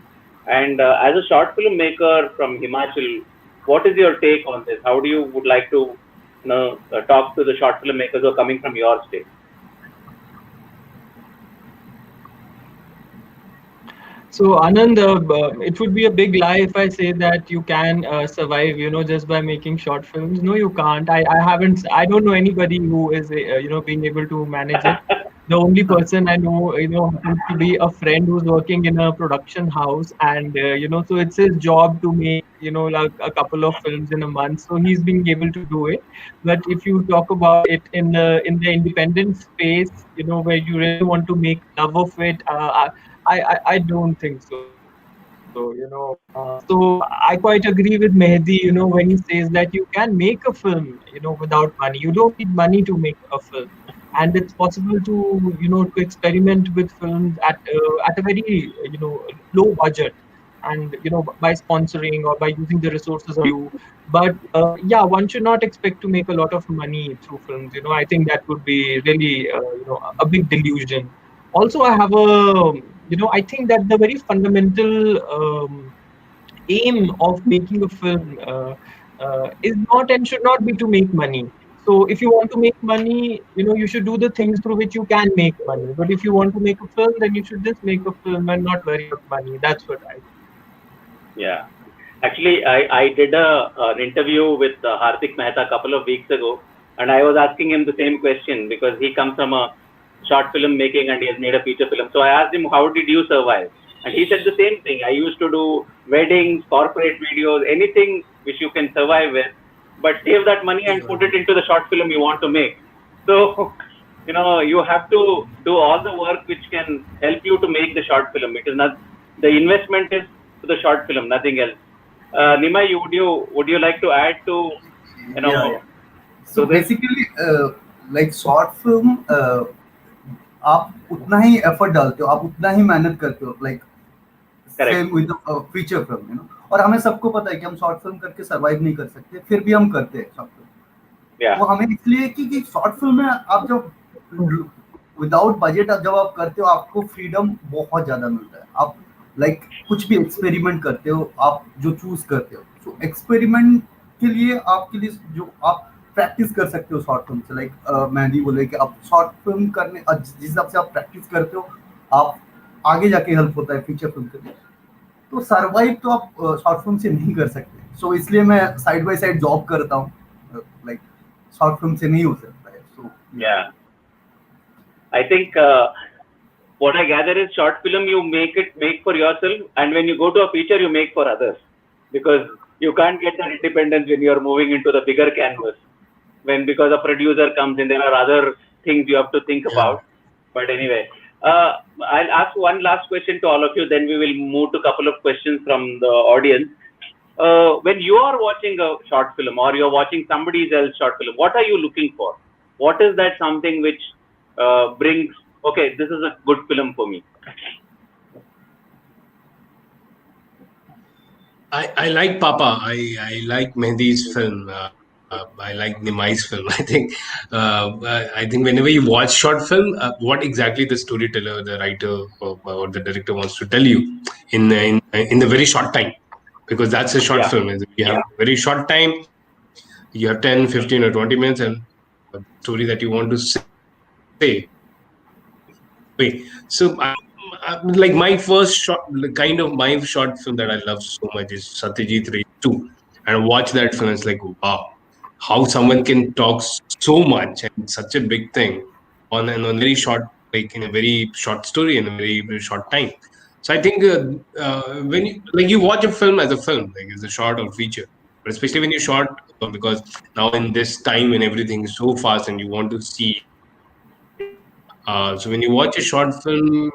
And as a short film maker from Himachal, what is your take on this? How do you would like to talk to the short film makers who are coming from your state? So Anand, it would be a big lie if I say that you can survive, just by making short films. No, you can't. I don't know anybody who is, being able to manage it. The only person I know, happens to be a friend who's working in a production house, and so it's his job to make, like a couple of films in a month. So he's being able to do it. But if you talk about it in the independent space, where you really want to make love of it, I don't think so. So I quite agree with Mehdi. When he says that you can make a film, without money. You don't need money to make a film, and it's possible to experiment with films at a very low budget, and by sponsoring or by using the resources of you. But yeah, one should not expect to make a lot of money through films. I think that would be really a big delusion. Also, I have I think that the very fundamental aim of making a film is not and should not be to make money. So if you want to make money, you should do the things through which you can make money. But if you want to make a film, then you should just make a film and not worry about money. That's what I think. Yeah. Actually, I did an interview with Hardik Mehta a couple of weeks ago, and I was asking him the same question, because he comes from a short film making and he has made a feature film. So I asked him, how did you survive? And he said the same thing. I used to do weddings, corporate videos, anything which you can survive with, but save that money and put it into the short film you want to make. So, you have to do all the work which can help you to make the short film. It is not, the investment is to the short film, nothing else. Nimai, would you like to add to, So basically, like short film, आप उतना ही effort डालते हो, आप उतना ही मेहनत करते हो, like same with feature film, और हमें सबको पता है कि हम शॉर्ट फिल्म करके सरवाइव नहीं कर सकते, फिर भी हम करते हैं शॉर्ट फिल्म। वो हमें इसलिए कि शॉर्ट फिल्म में आप जब विदाउट बजट जब आप करते हो, आपको फ्रीडम बहुत ज्यादा मिलता है। आप लाइक कुछ भी एक्सपेरिमेंट करते हो, आप जो चूज करते हो, सो एक्सपेरिमेंट के लिए आपके लिए जो आप प्रैक्टिस कर सकते हो शॉर्ट फिल्म से, लाइक मेहंदी बोले कि आप शॉर्ट फिल्म करने जिस हिसाब से आप प्रैक्टिस करते हो, आप आगे जाके हेल्प होता है फीचर फिल्म के लिए। तो सर्वाइव तो आप शॉर्ट फिल्म से नहीं कर सकते, सो इसलिए मैं साइड बाय साइड जॉब करता हूँ, लाइक शॉर्ट फिल्म से नहीं हो सकता है। सो yeah, I think what I gather is short film you make for yourself, and when you go to a feature you make for others, because you can't get that independence when you're moving into the bigger canvas. When because a producer comes in, there are other things you have to think Yeah. about. But anyway, I'll ask one last question to all of you. Then we will move to a couple of questions from the audience. When you are watching a short film or you're watching somebody else's short film, what are you looking for? What is that something which brings, okay, this is a good film for me? I like Papa. I like Mehdi's film. I like Nimai's film. I think whenever you watch short film, what exactly the storyteller, the writer, or the director wants to tell you in the very short time, because that's a short Yeah. film. You have a very short time. You have 10, 15, or 20 minutes, and story that you want to say. Wait, so like my first short, kind of my short film that I love so much is Satyajit Ray 2. And watch that film, it's like, wow, how someone can talk so much and such a big thing on very short, like in a very short story in a very short time. So I think when you watch a film as a film, like it's a short or feature, but especially when you short, because now in this time when everything is so fast and you want to see it. So when you watch a short film,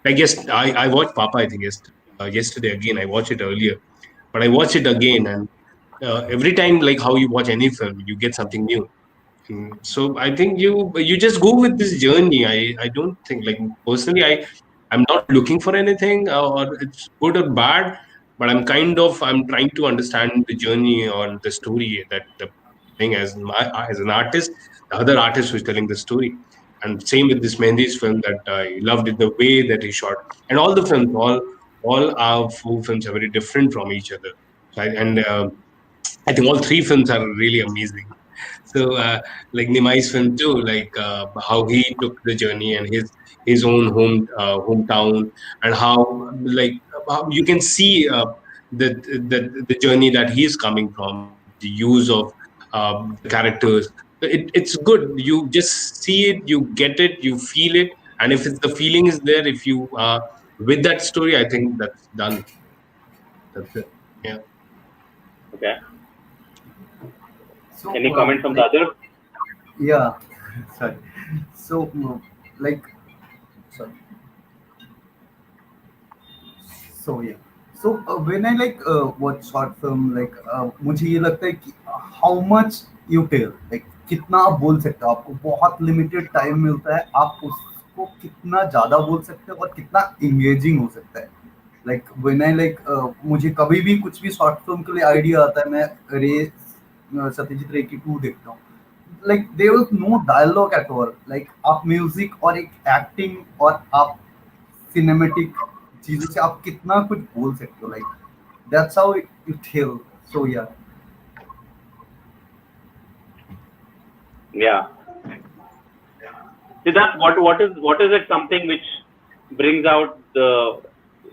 I guess I watched Papa, I think, yesterday again. I watched it earlier, but I watched it again, and every time, like how you watch any film, you get something new. So I think you just go with this journey. I don't think, like, personally, I'm not looking for anything, or it's good or bad, but I'm trying to understand the journey or the story that the person is telling as an artist, the other artist who's telling the story. And same with this Mendy's film, that I loved it, the way that he shot, and all the films, all our four films are very different from each other. So I think all three films are really amazing. So, like Nimai's film too, like how he took the journey and his own hometown, and how, like, how you can see the journey that he's coming from, the use of the characters. It's good. You just see it, you get it, you feel it, and if it's the feeling is there, if you with that story, I think that's done. That's it. Yeah. Okay. So, Any comment from the others? yeah, sorry. So, like, sorry. So yeah. So when I watch short film, मुझे ये लगता है कि how much you tell, like कितना आप बोल सकते हो, आपको बहुत लिमिटेड टाइम मिलता है, आप उसको कितना ज्यादा बोल सकते हो और कितना engaging हो सकता है. Like when I मुझे कभी भी कुछ भी शॉर्ट फिल्म के लिए आइडिया आता है, मैं सत्यजीत रे की 2 देखता हूँ. Like there was no dialogue at all. Like आप म्यूजिक और एक एक्टिंग और आप सिनेमेटिक चीजों से आप कितना कुछ बोल सकते हो. Like that's how it feels. So yeah. Yeah. Siddharth, what is it something which brings out the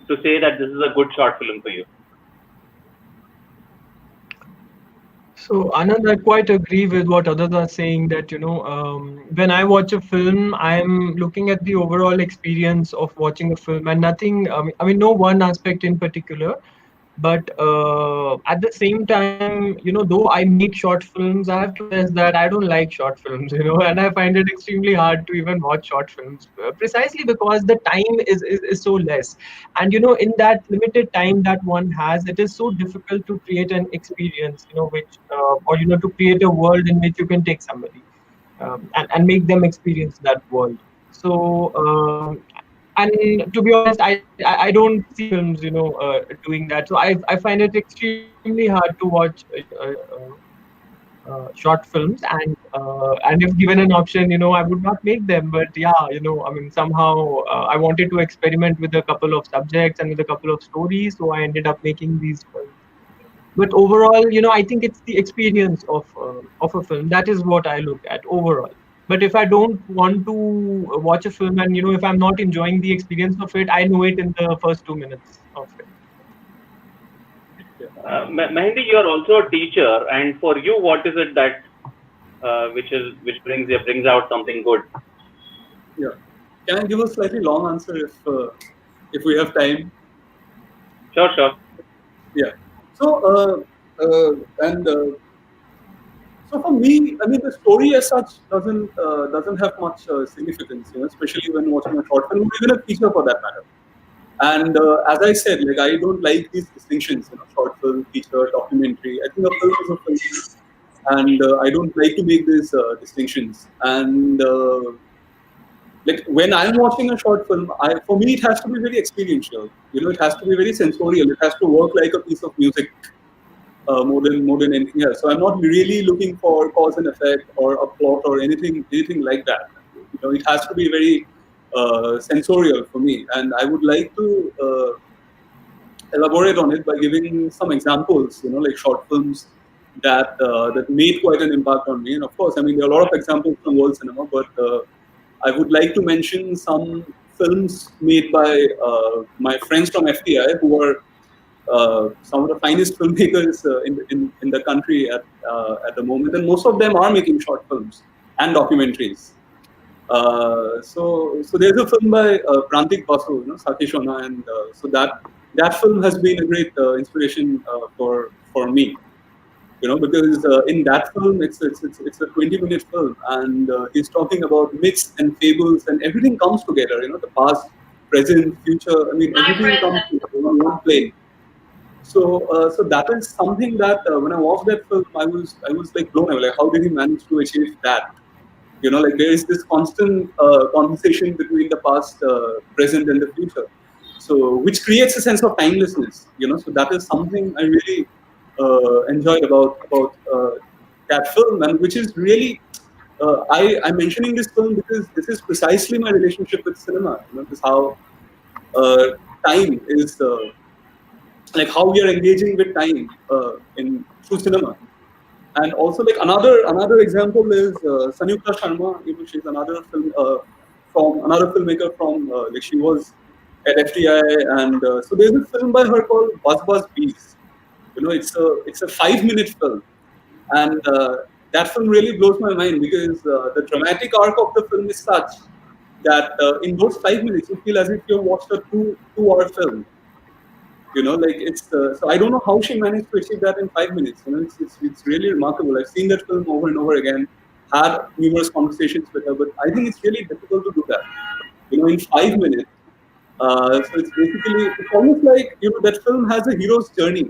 to say that this is a good short film for you? So Anand, I quite agree with what others are saying, that when I watch a film, I'm looking at the overall experience of watching a film, and nothing. I mean, no one aspect in particular. But at the same time, though I make short films, I have to confess that I don't like short films, and I find it extremely hard to even watch short films, precisely because the time is so less. And, in that limited time that one has, it is so difficult to create an experience, which, or, to create a world in which you can take somebody and make them experience that world. So, and to be honest, I don't see films doing that. So I find it extremely hard to watch short films, and if given an option, I would not make them. But yeah, I mean, somehow I wanted to experiment with a couple of subjects and with a couple of stories, so I ended up making these films. But overall, I think it's the experience of a film. That is what I look at overall. But if I don't want to watch a film, and if I'm not enjoying the experience of it, I know it in the first 2 minutes of it. Mehendi, you are also a teacher, and for you, what is it that which brings out something good? Yeah. can I give a slightly long answer if we have time? Sure, sure. Yeah. So and so for me, I mean, the story as such doesn't have much significance, especially when watching a short film or even a feature for that matter. And as I said, like I don't like these distinctions, short film, feature, documentary. I think a film is a film, and I don't like to make these distinctions. And like when I'm watching a short film, for me it has to be very experiential. It has to be very sensorial. It has to work like a piece of music more than anything else. So I'm not really looking for cause and effect or a plot or anything like that. It has to be very sensorial for me, and I would like to elaborate on it by giving some examples. Like short films that made quite an impact on me. And of course, I mean there are a lot of examples from world cinema, but I would like to mention some films made by my friends from FTI who are some of the finest filmmakers in the country at the moment, and most of them are making short films and documentaries. So there's a film by Prantik Basu, Sakishona, and so that film has been a great inspiration for me. Because in that film it's a 20-minute film, and he's talking about myths and fables, and everything comes together. The past, present, future. I mean, everything comes together on one plane. So that is something that when I watched that film, I was like blown away. Like, how did he manage to achieve that? Like there is this constant conversation between the past, present, and the future. So which creates a sense of timelessness. So that is something I really enjoyed about that film, and which is really I'm mentioning this film because this is precisely my relationship with cinema. This how uh, time is. Like how we are engaging with time in through cinema. And also, like another example is Sanyukta Sharma. She's another from another filmmaker from like she was at FTI, and so there's a film by her called Buzz Buzz Bees. It's a 5-minute film, and that film really blows my mind because the dramatic arc of the film is such that in those 5 minutes you feel as if you watched a two-hour film. Like so I don't know how she managed to achieve that in 5 minutes. It's really remarkable. I've seen that film over and over again, had numerous conversations with her, but I think it's really difficult to do that. In 5 minutes. So it's almost like that film has a hero's journey.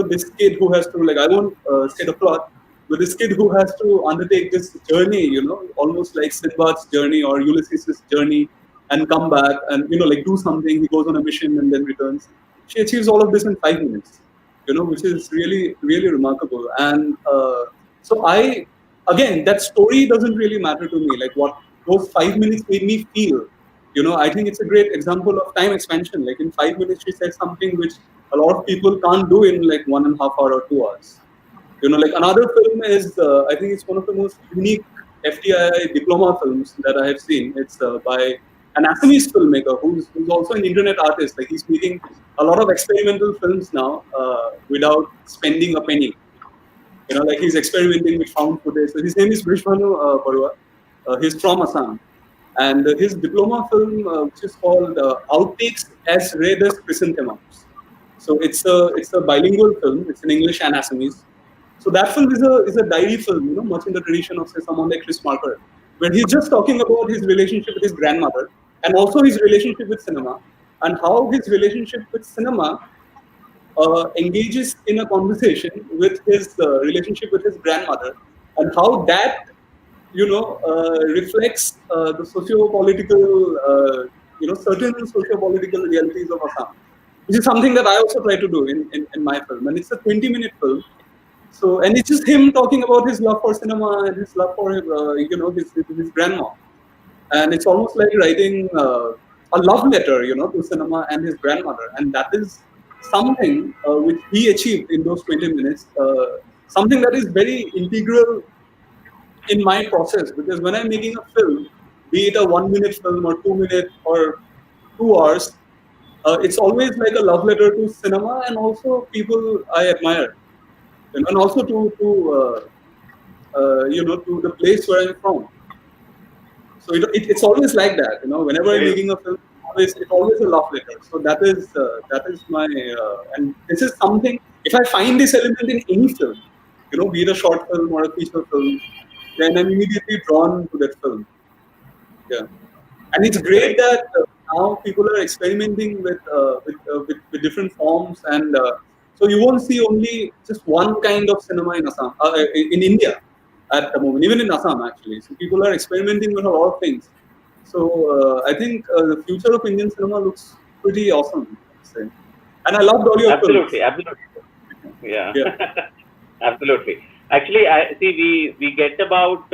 This kid who has to, like, I won't say the plot, but this kid who has to undertake this journey, almost like Sinbad's journey or Ulysses' journey, and come back and like do something. He goes on a mission and then returns. She achieves all of this in 5 minutes, which is really really remarkable. And so again, that story doesn't really matter to me. Like what those 5 minutes made me feel. I think it's a great example of time expansion. Like in 5 minutes, she said something which a lot of people can't do in like 1.5 hours or 2 hours. Like another film is, I think it's one of the most unique FTI diploma films that I have seen. It's by an Assamese filmmaker who's also an internet artist. Like he's making a lot of experimental films now without spending a penny. Like he's experimenting with found footage. So his name is Brishvanu Barua. He's from Assam. And his diploma film, which is called Outtakes as Red as Chrysanthemums. So it's a bilingual film. It's in English and Assamese. So that film is a diary film, much in the tradition of say someone like Chris Marker, where he's just talking about his relationship with his grandmother and also his relationship with cinema, and how his relationship with cinema engages in a conversation with his relationship with his grandmother, and how that reflects the socio-political, certain socio-political realities of Assam, which is something that I also try to do in my film. And it's a 20-minute film. So, and it's just him talking about his love for cinema and his love for, his grandma. And it's almost like writing a love letter, to cinema and his grandmother. And that is something which he achieved in those 20 minutes, something that is very integral in my process, because when I'm making a film, be it a 1-minute film or 2 minute or 2 hours, it's always like a love letter to cinema and also people I admire, and also to the place where I'm from. So it's always like that, whenever I'm Very making a film, it's always a love letter. So that is my and this is something. If I find this element in any film, be it a short film or a feature film, then I'm immediately drawn to that film. Yeah, and it's great correct. that now people are experimenting with different forms, and so you won't see only just one kind of cinema in Assam, in India at the moment, even in Assam actually. So people are experimenting with a lot of things. So I think the future of Indian cinema looks pretty awesome, I would say. And I loved all your films. Absolutely, absolutely. Yeah, Yeah. absolutely. Actually, I see we get about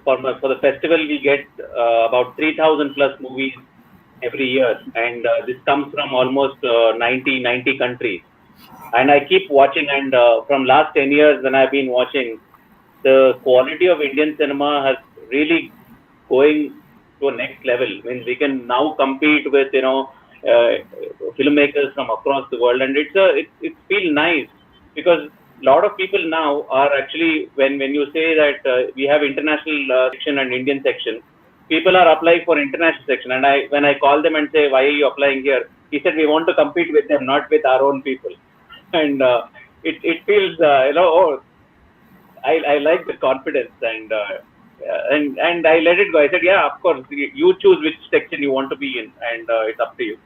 for the festival we get about 3,000 plus movies every year, and this comes from almost 90 countries. And I keep watching, and from last 10 years when I've been watching, the quality of Indian cinema has really going to a next level. I mean, we can now compete with uh, filmmakers from across the world, and it feels nice because a lot of people now are actually when you say that we have international section and Indian section, people are applying for international section, and I when I call them and say why are you applying here, he said we want to compete with them, not with our own people, and it feels oh I like the confidence and I let it go. I said, yeah, of course, you choose which section you want to be in, and it's up to you.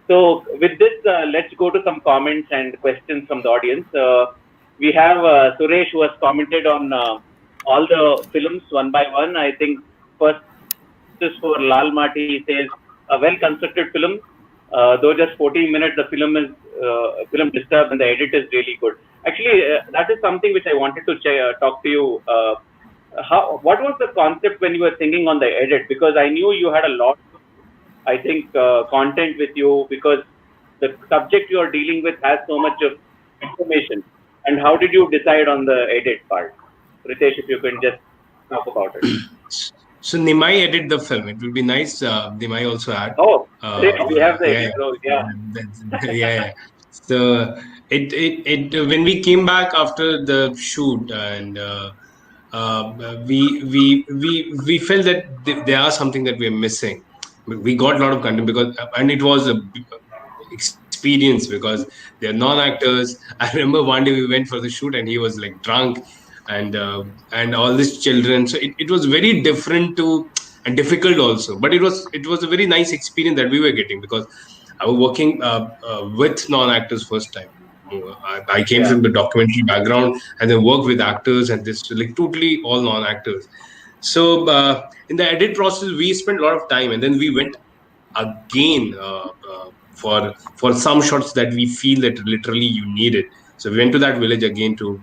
So with this, let's go to some comments and questions from the audience. We have Suresh who has commented on all the films one by one. I think first is for Lal Mati. He says a well-constructed film, though just 14 minutes, the film disturbed and the edit is really good. Actually, that is something which I wanted to talk to you. What was the concept when you were thinking on the edit? Because I knew you had a lot, I think, content with you because the subject you are dealing with has so much of information. And how did you decide on the edit part? Ritesh, if you can just talk about it. So Nimai edit the film. It would be nice. Nimai also add. Oh, great. We have the Yeah, edit. So, yeah. yeah, yeah. So when we came back after the shoot and we felt that there are something that we are missing. We got a lot of content because and it was a experience because they're non-actors. I remember one day we went for the shoot and he was like drunk and all these children. So it was very different to and difficult also. But it was a very nice experience that we were getting because I was working with non-actors first time. I came Yeah. from the documentary background and then worked with actors and this like totally all non-actors. So in the edit process, we spent a lot of time and then we went again for some shots that we feel that literally you need it. So we went to that village again to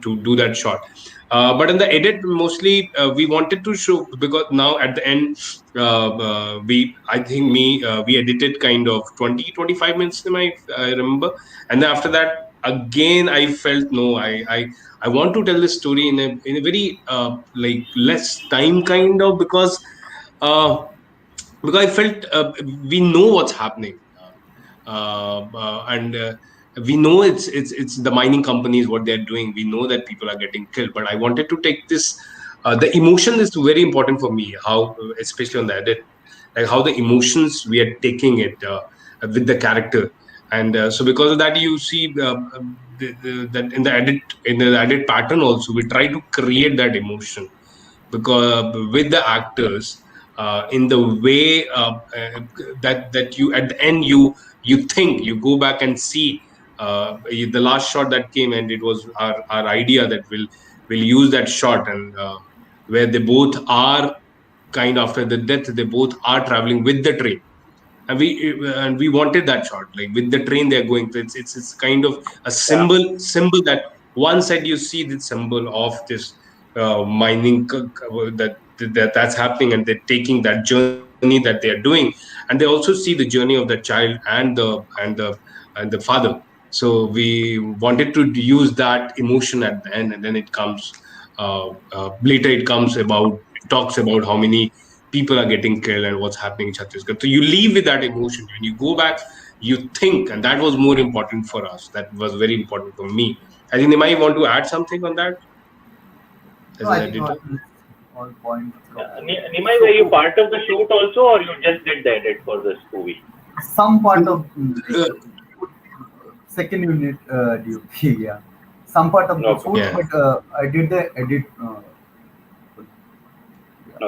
do that shot. But in the edit, mostly we wanted to show because now at the end, I think we edited kind of 20-25 minutes, I remember. And then after that, again, I felt no, I want to tell this story in a very like less time kind of uh, because I felt we know what's happening, and we know it's the mining companies what they're doing. We know that people are getting killed, but I wanted to take this. The emotion is very important for me. How, especially on the edit, like how the emotions we are taking it with the character, and so because of that, you see that in the edit pattern also we try to create that emotion because with the actors in the way that you at the end you think you go back and see the last shot that came and it was our idea that we'll use that shot and where they both are kind of after the death they both are traveling with the train and we wanted that shot like with the train they're going to it's kind of a Yeah. symbol that one side you see the symbol of this mining that's happening and they're taking that journey that they're doing and they also see the journey of the child and the father. So we wanted to use that emotion at the end and then it comes later it comes about talks about how many people are getting killed and what's happening in Chhattisgarh. So you leave with that emotion. When you go back, you think, and that was more important for us. That was very important for me. I think they might want to add something on that No, as an I think editor. all points across. Nimai, were you part of the shoot also, or you just did the edit for this movie? Some part of Uh, second unit duty, yeah. Some part of the Okay. shoot, Yeah. but I did the edit.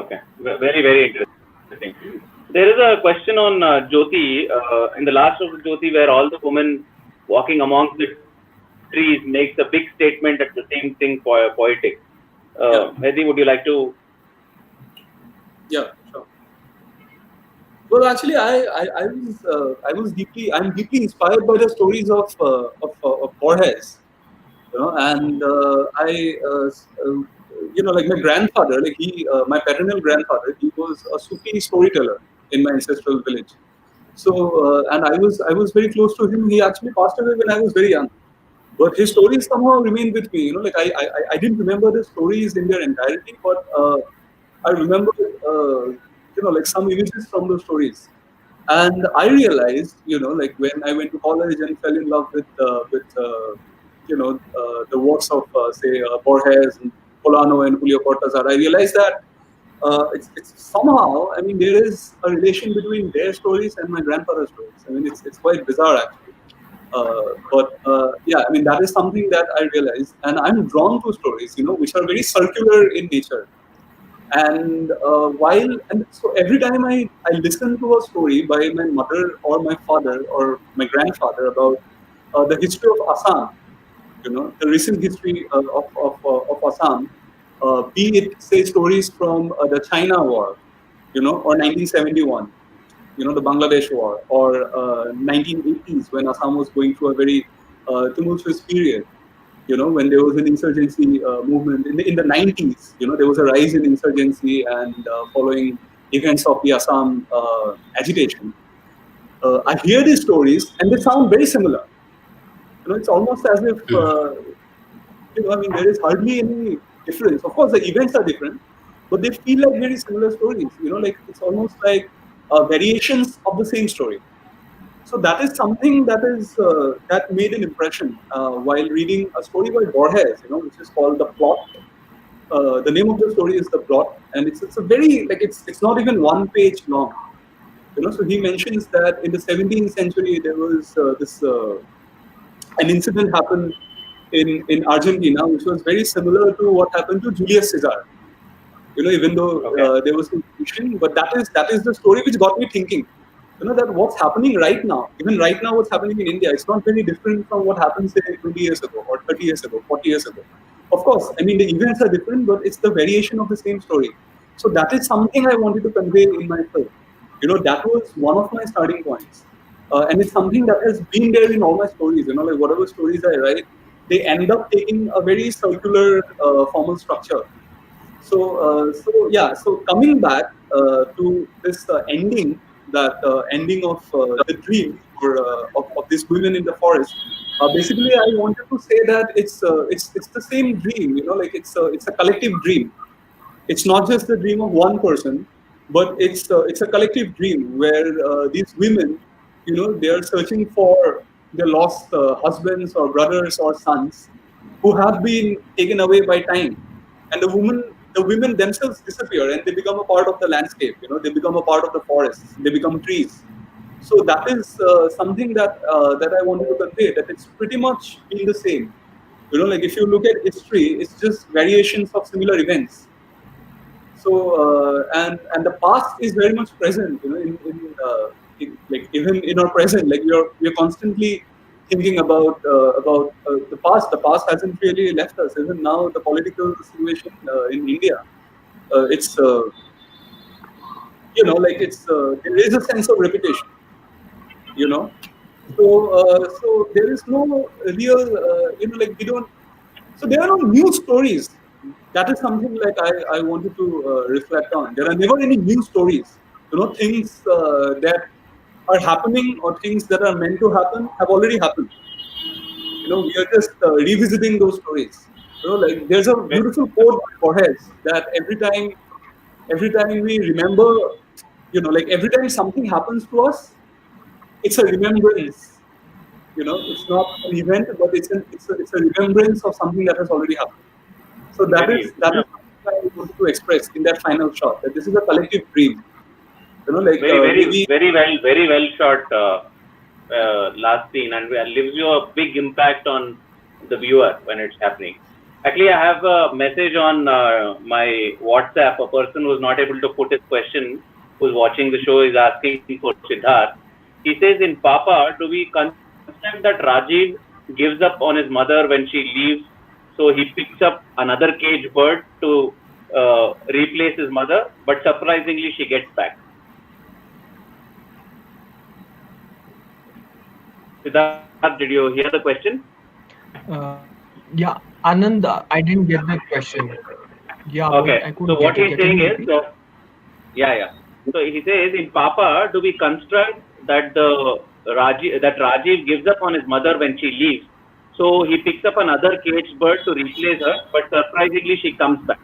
Okay, very, very interesting. There is a question on Jyoti in the last of Jyoti, where all the women walking amongst the trees makes a big statement at the same thing poetic. Mehdi, would you like to? Yeah, sure. Well, actually, I'm deeply inspired by the stories of Borges, and like my grandfather, my paternal grandfather, he was a Sufi storyteller in my ancestral village. So, and I was very close to him. He actually passed away when I was very young, but his stories somehow remain with me. Like I didn't remember the stories in their entirety, but I remember like some images from those stories. And I realized, like when I went to college and fell in love with the works of say Borges and Polano and Julio Cortázar, I realized that it's somehow, I mean, there is a relation between their stories and my grandfather's stories. I mean, it's quite bizarre actually. But yeah, I mean, that is something that I realized, and I'm drawn to stories, which are very circular in nature. And so every time I listen to a story by my mother or my father or my grandfather about the history of Assam, the recent history of Assam, be it say stories from the China War, or 1971, the Bangladesh War, or 1980s when Assam was going through a very tumultuous period. When there was an insurgency movement in the 90s, there was a rise in insurgency and following events of the Assam agitation. I hear these stories and they sound very similar. It's almost as if, I mean, there is hardly any difference. Of course, the events are different, but they feel like very similar stories. Like it's almost like variations of the same story. So that is something that made an impression while reading a story by Borges, which is called The Plot. The name of the story is The Plot, and it's a very it's not even one page long. So he mentions that in the 17th century there was an incident happened in Argentina, which was very similar to what happened to Julius Caesar. Even though there was confusion, but that is the story which got me thinking. That what's happening right now, even right now, what's happening in India, it's not very different from what happened, say, 20 years ago, or 30 years ago, 40 years ago. Of course, I mean, the events are different, but it's the variation of the same story. So that is something I wanted to convey in my film. That was one of my starting points. And it's something that has been there in all my stories. Like whatever stories I write, they end up taking a very circular formal structure. So yeah. So coming back to this ending, that ending of the dream of these women in the forest. Basically, I wanted to say that it's the same dream. Like it's a collective dream. It's not just the dream of one person, but it's a collective dream where these women, they are searching for their lost husbands or brothers or sons who have been taken away by time, and the women themselves disappear and they become a part of the landscape. They become a part of the forests. They become trees. So that is something that I wanted to convey. That it's pretty much been the same. Like if you look at history, it's just variations of similar events. So and the past is very much present, in like even in our present, like we're constantly thinking about the past. The past hasn't really left us. Even now, the political situation in India, it's like it's there is a sense of repetition. So there is no real, like we don't. So there are no new stories. That is something like I wanted to reflect on. There are never any new stories. Things that are happening or things that are meant to happen have already happened. We are just revisiting those stories. Like there's a beautiful quote by Borges that every time we remember, like every time something happens to us, it's a remembrance. It's not an event, but it's a remembrance of something that has already happened. So that is I wanted to express in that final shot, that this is a collective dream. Like very well shot last scene, and leaves you a big impact on the viewer when it's happening. Actually, I have a message on my WhatsApp. A person who's not able to put his question, who's watching the show, is asking for Siddharth. He says, in Papa, do we construct that Rajiv gives up on his mother when she leaves, so he picks up another cage bird to replace his mother, but surprisingly she gets back? Siddharth, did you hear the question? Yeah, Anand, I didn't get the question. Yeah, Okay. I So couldn't what get he's it. Can saying you is, repeat? yeah. So he says, in Papa, do we construct that Rajiv gives up on his mother when she leaves, so he picks up another caged bird to replace her, but surprisingly she comes back.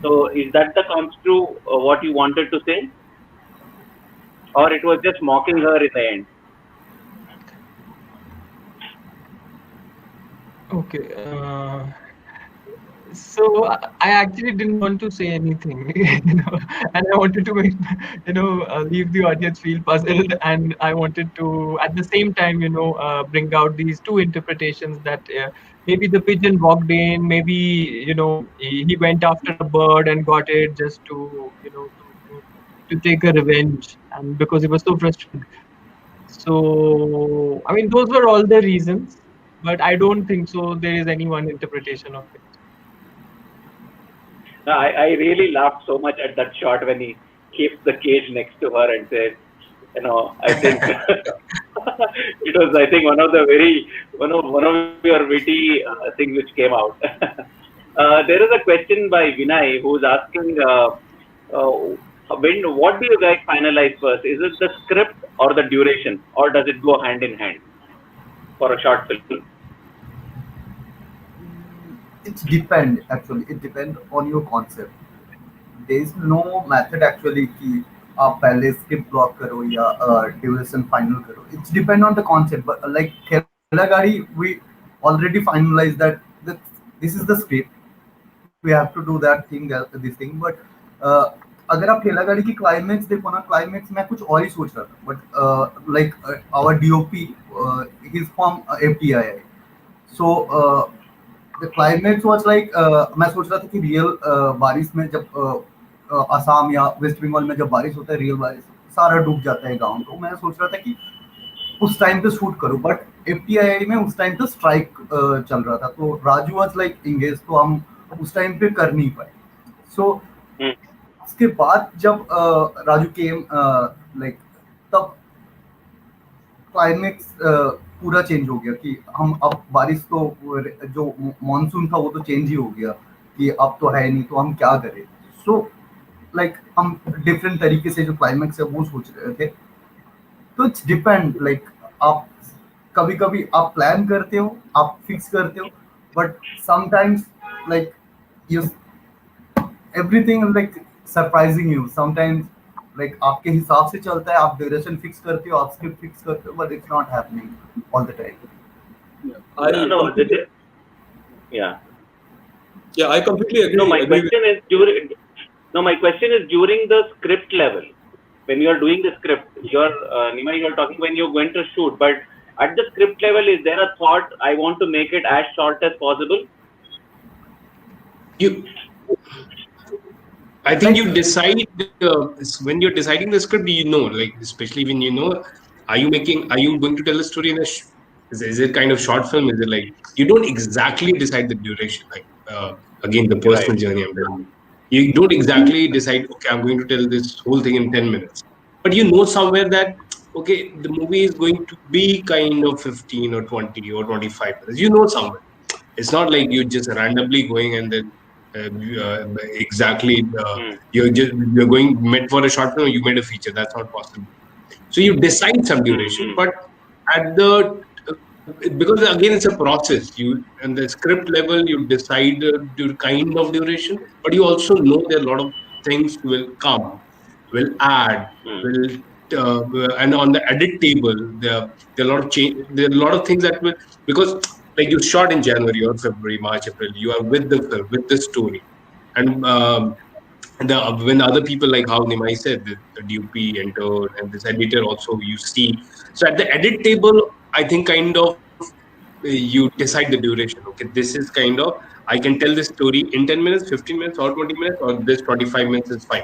So is that the construe what you wanted to say, or it was just mocking her in the end? Okay. So I actually didn't want to say anything, and I wanted to make, leave the audience feel puzzled, and I wanted to, at the same time, bring out these two interpretations that maybe the pigeon walked in, maybe he went after a bird and got it just to to take a revenge, and because he was so frustrated. So I mean, those were all the reasons, but I don't think so. There is any one interpretation of it. No, I really laughed so much at that shot when he keeps the cage next to her and says, I think it was, I think, one of your witty things which came out. There is a question by Vinay who's asking, what do you guys finalize first? Is it the script or the duration, or does it go hand in hand for a short film? It depends actually. It depends on your concept. There is no method actually कि आप पहले script block करो या duration final करो. It's depend on the concept. But like Khela Gadi, we already finalized that this is the script. We have to do that thing, this thing. But अगर आप ठेला गाड़ी की क्लाइमेक्स देखो ना, क्लाइमेक्स मैं कुछ और ही सोच रहा था. But like our DOP he is from FTI. So the climax was like, मैं सोच रहा था कि रियल बारिश में जब असम या वेस्ट बंगाल में जब बारिश होता है, रियल बारिश, सारा डूब जाता है गाँव. तो मैं सोच रहा था कि उस टाइम पे शूट करो. बट एफटीआई में उस टाइम पे स्ट्राइक चल रहा था, तो राजू वाज लाइक इंगेज, तो हम उस टाइम पे कर नहीं पाए. सो उसके बाद जब राजू केम लाइक, तब क्लाइमेक्स पूरा चेंज हो गया कि हम अब बारिश तो जो मॉनसून था वो तो चेंज ही हो गया कि अब तो है नहीं, तो हम क्या करें. सो लाइक हम डिफरेंट तरीके से जो क्लाइमेक्स है वो सोच रहे थे. तो इट्स डिपेंड, लाइक आप कभी कभी आप प्लान करते हो, आप फिक्स करते हो, but sometimes like you everything like surprising you. Sometimes like आपके हिसाब से चलता है, आप ड्यूरेशन फिक्स करते हो, आप स्क्रिप्ट फिक्स करते हो, but it's not happening all the time. Yeah. Yeah, I completely agree. No, my question is during the script level. When you are doing the script, Nima, you are talking when you're going to shoot, but at the script level, is there a thought, I want to make it as short as possible? I think you decide when you're deciding the script, like especially when are you going to tell a story in is it kind of short film? Is it like you don't exactly decide the duration? Like again, the personal journey I'm telling you. You don't exactly decide, okay, I'm going to tell this whole thing in 10 minutes. But you know somewhere that, okay, the movie is going to be kind of 15 or 20 or 25 minutes. You know somewhere. It's not like you're just randomly going and then exactly you're going meant for a short film, you made a feature. That's not possible. So you decide some duration, but at the because again it's a process. You and the script level you decide the kind of duration, but you also know there are a lot of things will come, will add, will and on the edit table there are a lot of change. There are a lot of things that will, because like you shot in January or February, March, April, you are with the film, with the story. And the when other people, like how Nimai said, the DOP entered and this editor also you see. So at the edit table, I think kind of you decide the duration. Okay, this is kind of, I can tell this story in 10 minutes, 15 minutes, or 20 minutes, or this 25 minutes is fine.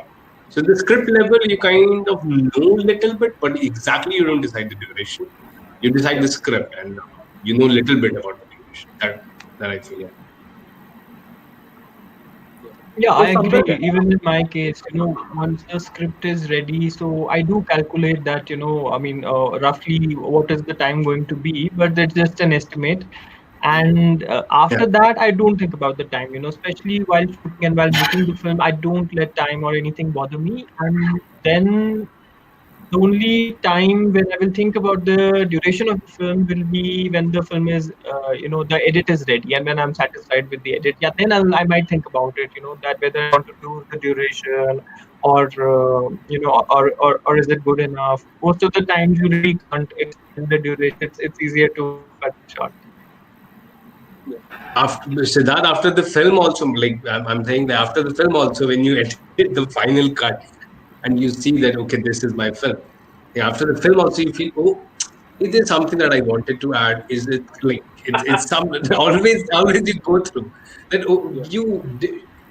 So the script level, you kind of know little bit, but exactly you don't decide the duration. You decide the script, and you know little bit about the duration. That I feel. Yeah. Yeah, So I agree. sometimes, Even in my case, once the script is ready, so I do calculate that, I mean, roughly what is the time going to be, but that's just an estimate. And after that, I don't think about the time, especially while shooting and while making the film, I don't let time or anything bother me. And then the only time when I will think about the duration of the film will be when the film is, the edit is ready and when I'm satisfied with the edit. Yeah, then I might think about it, that whether I want to do the duration or, or is it good enough? Most of the times you really can't extend the duration. It's easier to cut it short. After Siddharth, after the film also, like I'm saying that after the film also, when you edit the final cut and you see that okay, this is my film. Yeah, after the film also, you feel, oh, is there something that I wanted to add? Is it like it's some always you go through that, oh, yeah, you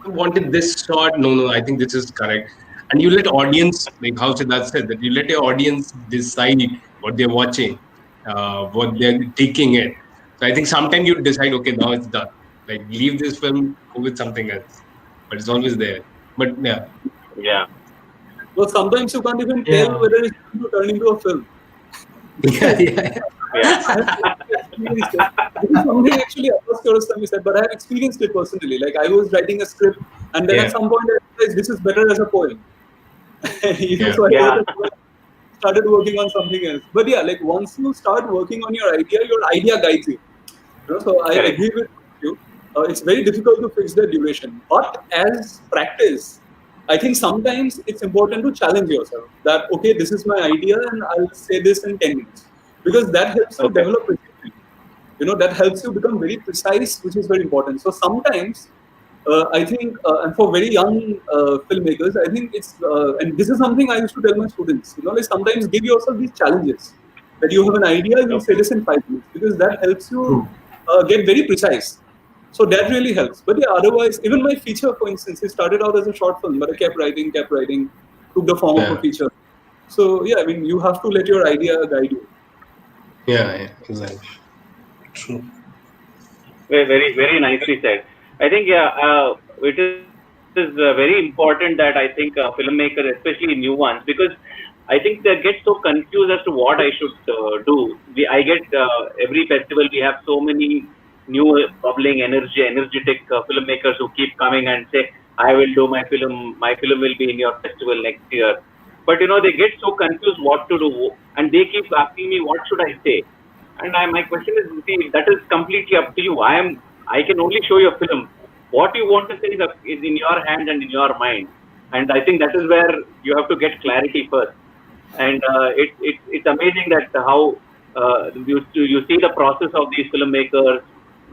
wanted this shot? No, I think this is correct. And you let audience, like how Siddharth said, that you let your audience decide what they're watching, what they're taking it. So I think sometimes you decide, okay, now it's done. Like leave this film, go with something else. But it's always there. But yeah, Yeah. well, sometimes you can't even tell Yeah. whether it's going to turn into a film. yeah, Because yeah, Yeah. I have experienced it. This is something actually Abbas Kiarostami said, but I have experienced it personally. Like I was writing a script, and then at yeah, some point I realized this is better as a poem. yeah, So I wrote Yeah. a poem, started working on something else. But yeah, like once you start working on your idea guides you. So I Correct. agree with you. It's very difficult to fix the duration, but as practice, I think sometimes it's important to challenge yourself. That okay, this is my idea, and I'll say this in 10 minutes, because that helps you Okay. develop precision. That helps you become very precise, which is very important. So sometimes I think, and for very young filmmakers, I think and this is something I used to tell my students, like sometimes give yourself these challenges that you have an idea, you say Okay. this in 5 minutes, because that helps you True. get very precise. So that really helps. But yeah, otherwise, even my feature, for instance, it started out as a short film, but I kept writing, took the form of a yeah, feature. So yeah, I mean, you have to let your idea guide you. yeah, exactly. True. Very, very, very nicely said. I think, yeah, it is very important that I think filmmakers, especially new ones, because I think they get so confused as to what I should do. I get every festival we have so many new bubbling, energetic filmmakers who keep coming and say, "I will do my film. My film will be in your festival next year." But they get so confused what to do, and they keep asking me, "What should I say?" And my question is, see, that is completely up to you. I can only show you a film. What you want to say is in your hands and in your mind. And I think that is where you have to get clarity first. And it's amazing that how you see the process of these filmmakers.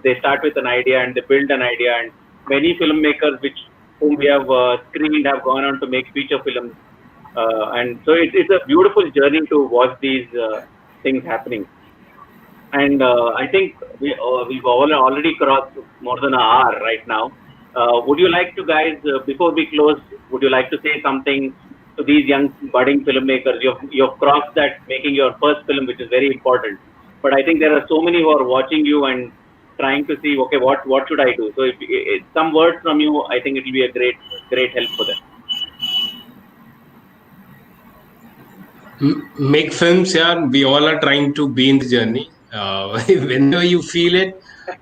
They start with an idea and they build an idea. And many filmmakers which whom we have screened have gone on to make feature films. And so it's a beautiful journey to watch these things happening. And I think we've all already crossed more than an hour right now. Would you like to, guys, before we close, would you like to say something to these young budding filmmakers? You've crossed that making your first film, which is very important. But I think there are so many who are watching you and trying to see, okay, what should I do? So if some words from you, I think it will be a great help for them. Make films. Yeah, we all are trying to be in the journey. Whenever you feel it,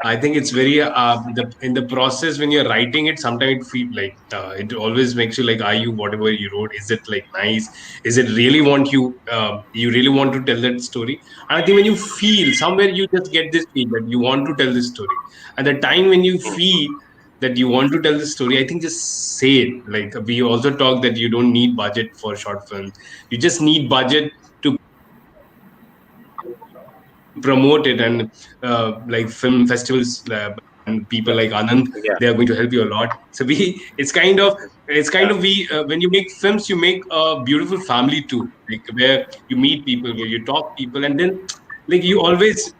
I think it's very in the process when you're writing it. Sometimes it feel like it always makes you like, are you whatever you wrote? Is it like nice? Is it really want you? You really want to tell that story? And I think when you feel somewhere, you just get this feel that you want to tell this story. And the time when you feel that you want to tell the story, I think just say it. Like we also talk that you don't need budget for short films. You just need budget to promote it. And like film festivals, budget is very less. and people like Anand, Yeah. they are going to help you a lot. So it's kind of we when you make films, you make a beautiful family too, like where you meet people, where you talk people, and then like you always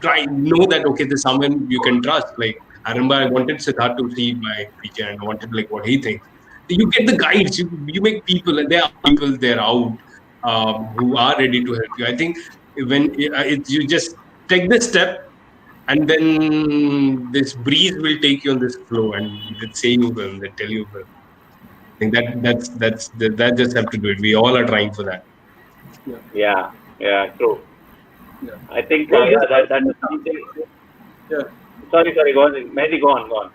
try know that okay, there's someone you can trust. Like I remember I wanted Siddharth to see my feature, and I wanted like what he thinks. You get the guides, you make people, and there are people there out who are ready to help you. I think when you just take this step, and then this breeze will take you on this flow, and they say you will, they tell you will. I think that just have to do it. We all are trying for that. Yeah. Yeah. Yeah. True. Yeah. I think Well, yeah, just that is something. yeah. Sorry. Go on. Mehdi, go on.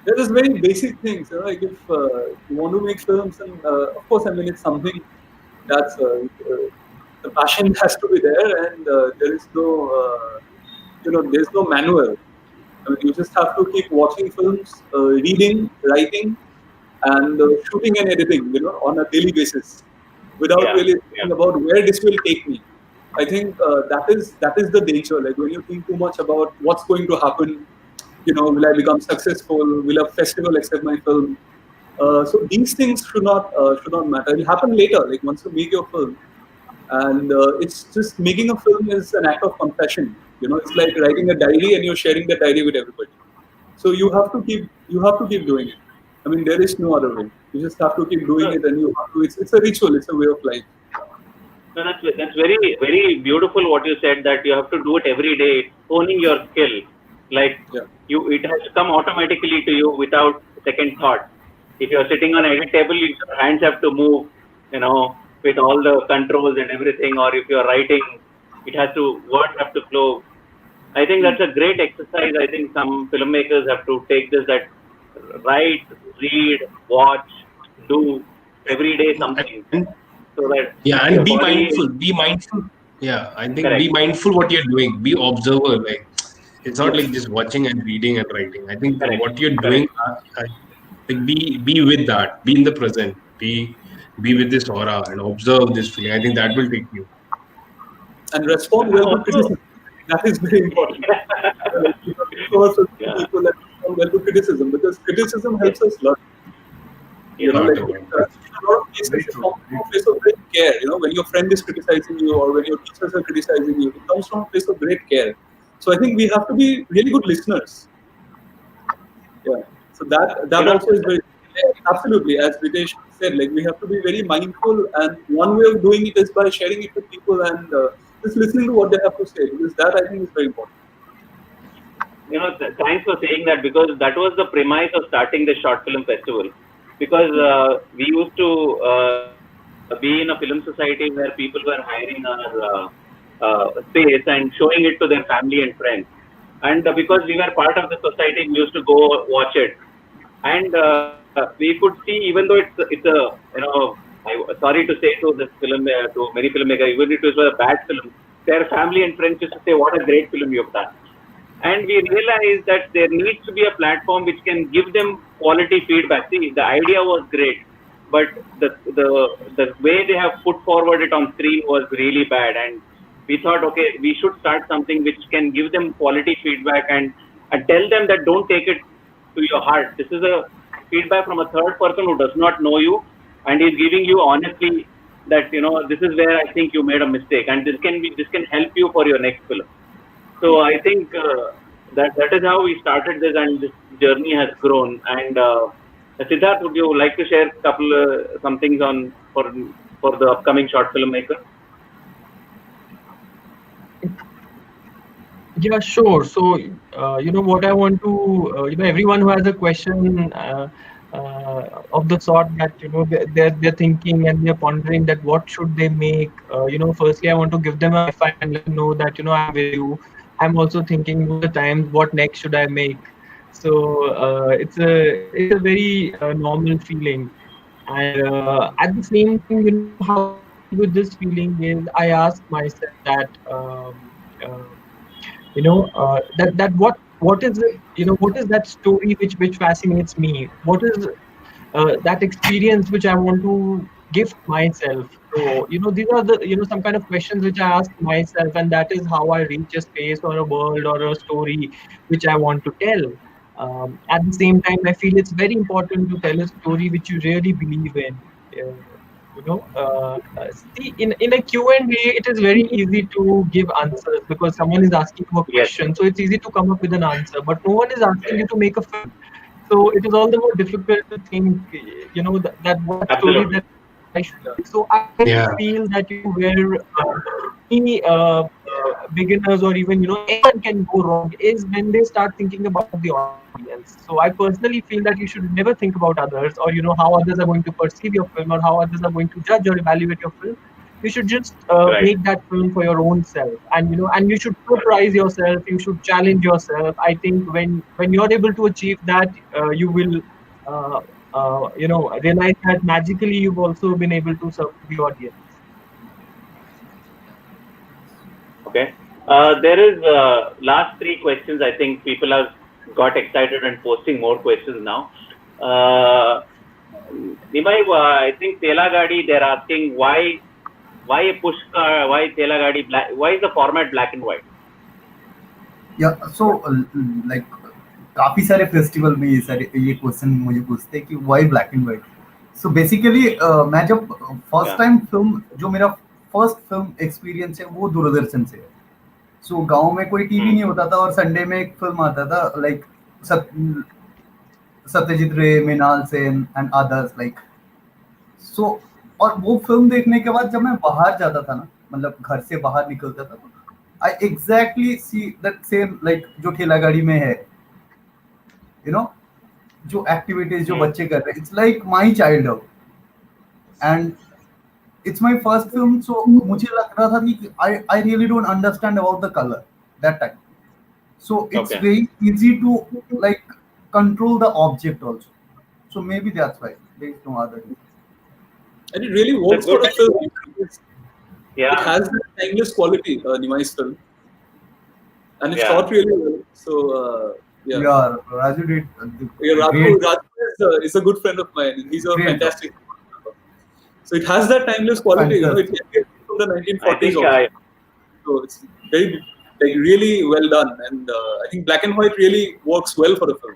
There is very basic things, like if you want to make films, and of course, I mean, it's something that's the passion has to be there, and there is no, there's no manual. I mean, you just have to keep watching films, reading, writing, and shooting and editing, on a daily basis, without Yeah. really Yeah. thinking about where this will take me. I think that is the danger. Like when you think too much about what's going to happen, will I become successful? Will a festival accept my film? So these things should not matter. It'll happen later. Like once you make your film, and it's just making a film is an act of confession. It's like writing a diary and you're sharing the diary with everybody. So you have to keep doing it. I mean, there is no other way. You just have to keep doing No, it, and you have to. It's a ritual. It's a way of life. no, that's very very beautiful what you said, that you have to do it every day. It's honing your skill. Like Yeah. it has to come automatically to you without second thought. If you're sitting on an edit table, your hands have to move, with all the controls and everything. Or if you're writing, words have to flow. I think that's a great exercise. I think some filmmakers have to take this, that write, read, watch, do every day something, And so that yeah, and your be body mindful. is Be mindful. Yeah, I think be correct. mindful what you're doing. Be observer. Like it's not like Yes. just watching and reading and writing. I think Correct. what you're doing, Correct. like be with that. Be in the present. Be with this aura and observe this feeling. I think that will take you. And respond well to Also, criticism. That is very important. Like, because of yeah, people that respond well to criticism, because criticism yes, helps us learn. yes, Lot Like of in it. a lot of Very cases, it true. comes from a place of great care. When your friend is criticizing you or when your teachers are criticizing you, it comes from a place of great care. So I think we have to be really good listeners. Yeah. So that you know, also is very absolutely, as Ritesh said, like we have to be very mindful, and one way of doing it is by sharing it with people and just listening to what they have to say, because that I think is very important. thanks for saying that, because that was the premise of starting the short film festival. Because we used to be in a film society where people were hiring our space and showing it to their family and friends. And because we were part of the society, we used to go watch it. And we could see, even though it's a sorry to say to this film, to many filmmakers, even if it was a bad film, their family and friends used to say, "What a great film you've done." And we realized that there needs to be a platform which can give them quality feedback. See, the idea was great, but the way they have put forward it on screen was really bad. And we thought, okay, we should start something which can give them quality feedback, and tell them that don't take it to your heart. This is a feedback from a third person who does not know you, and is giving you honestly that this is where I think you made a mistake, and this can help you for your next film. So I think that is how we started this, and this journey has grown. And Siddharth, would you like to share a couple some things on for the upcoming short filmmaker? Yeah, sure. So, what I want to, everyone who has a question of the sort that, they're thinking and they're pondering that what should they make. Firstly, I want to give them a high five and let them know that, I'm with you. I'm also thinking all the time, what next should I make? So, it's a very normal feeling. And at the same time, how I deal with this feeling is I ask myself that, that what is it, what is that story which fascinates me, what is that experience which I want to gift myself? So, these are the, some kind of questions which I ask myself, and that is how I reach a space or a world or a story which I want to tell. At the same time, I feel it's very important to tell a story which you really believe in. Uh, See, in a Q&A, it is very easy to give answers because someone is asking you a Yes. question. So it's easy to come up with an answer, but no one is asking you to make a film. So it is all the more difficult to think, that what story Absolutely. that I should make. So I really Yeah. feel that, where any beginners or even, anyone can go wrong is when they start thinking about the audience. So I personally feel that you should never think about others, or, how others are going to perceive your film, or how others are going to judge or evaluate your film. You should just Right. make that film for your own self, and and you should surprise yourself. You should challenge yourself. I think when you're able to achieve that, you will uh, realize that magically you've also been able to serve the audience. Okay. There is last three questions. I think people have got excited and posting more questions now. Uh, Nimai, I think Telagadi, they're asking why a Pushka, why Telagadi black, why is the format black and white? या so like काफी सारे festival में ये question मुझे पूछते हैं कि why black and white. So basically मैं जब फर्स्ट Yeah. टाइम फिल्म जो मेरा फर्स्ट फिल्म एक्सपीरियंस है वो दूरदर्शन से है. सो गांव में कोई टीवी नहीं होता था और संडे में एक फिल्म आता था like Satyajit Ray, Mrinal Sen and others like. So और वो फिल्म देखने के बाद जब मैं बाहर जाता था ना, मतलब घर से बाहर निकलता था, तो आई exactly see that same like जो ठेला गाड़ी में है, यू नो, जो एक्टिविटीज जो बच्चे कर रहे हैं, it's like my childhood and it's my first film. So मुझे लग रहा था कि I really don't understand about the colour that time. So it's Okay. very easy to like control the object also. So maybe that's why there is no other reason. And it really works That's for good. a film. It Yeah. has that timeless quality, Nimai's film, and it's Yeah. shot really well. So yeah, Yeah, Raju did Raju is a good friend of mine. He's a Great job. fantastic. So it has that timeless quality. Fantastic. It came from the I 1940s think also. So it's very really well done, and I think black and white really works well for a film.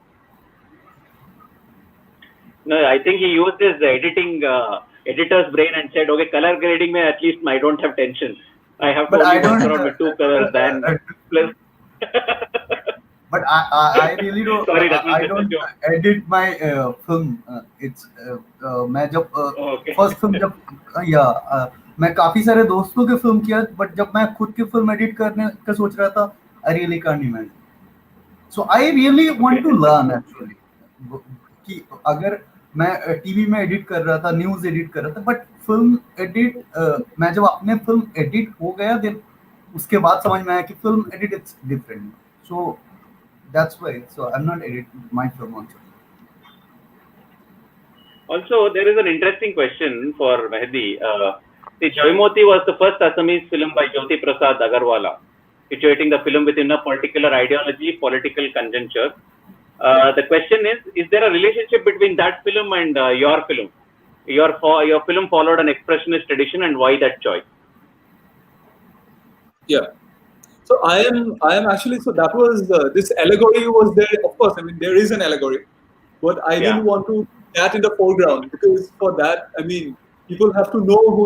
no, I think he used his editor's brain and said, okay, color grading may at least I don't have tension. I have to But I only work don't- around with two colors than plus. But I really don't. Sorry, that was I just a don't joke. edit my film. It's मैं जब Okay. First film जब या मैं काफी सारे दोस्तों के film किया, बट जब मैं खुद की फिल्म एडिट करने का सोच रहा था, I really can't imagine. So I really want to learn actually कि अगर मैं टीवी में एडिट कर रहा था, न्यूज एडिट कर रहा था, बट फिल्म एडिट मैं जब अपने फिल्म एडिट हो गया, देन उसके बाद समझ में आया कि film edit it's different. So that's why so I am not edit my film also. Also, there is an interesting question for Mehdi. See, Joymoti was the first Assamese film by Jyoti Prasad Agarwala, situating the film within a particular ideology, political conjuncture. The question is there a relationship between that film and your film? Your film followed an expressionist tradition, and why that choice? Yeah. So I am actually, so that was this allegory was there. Of course, I mean there is an allegory, but I didn't want to put that in the foreground, because for that, I mean, people have to know who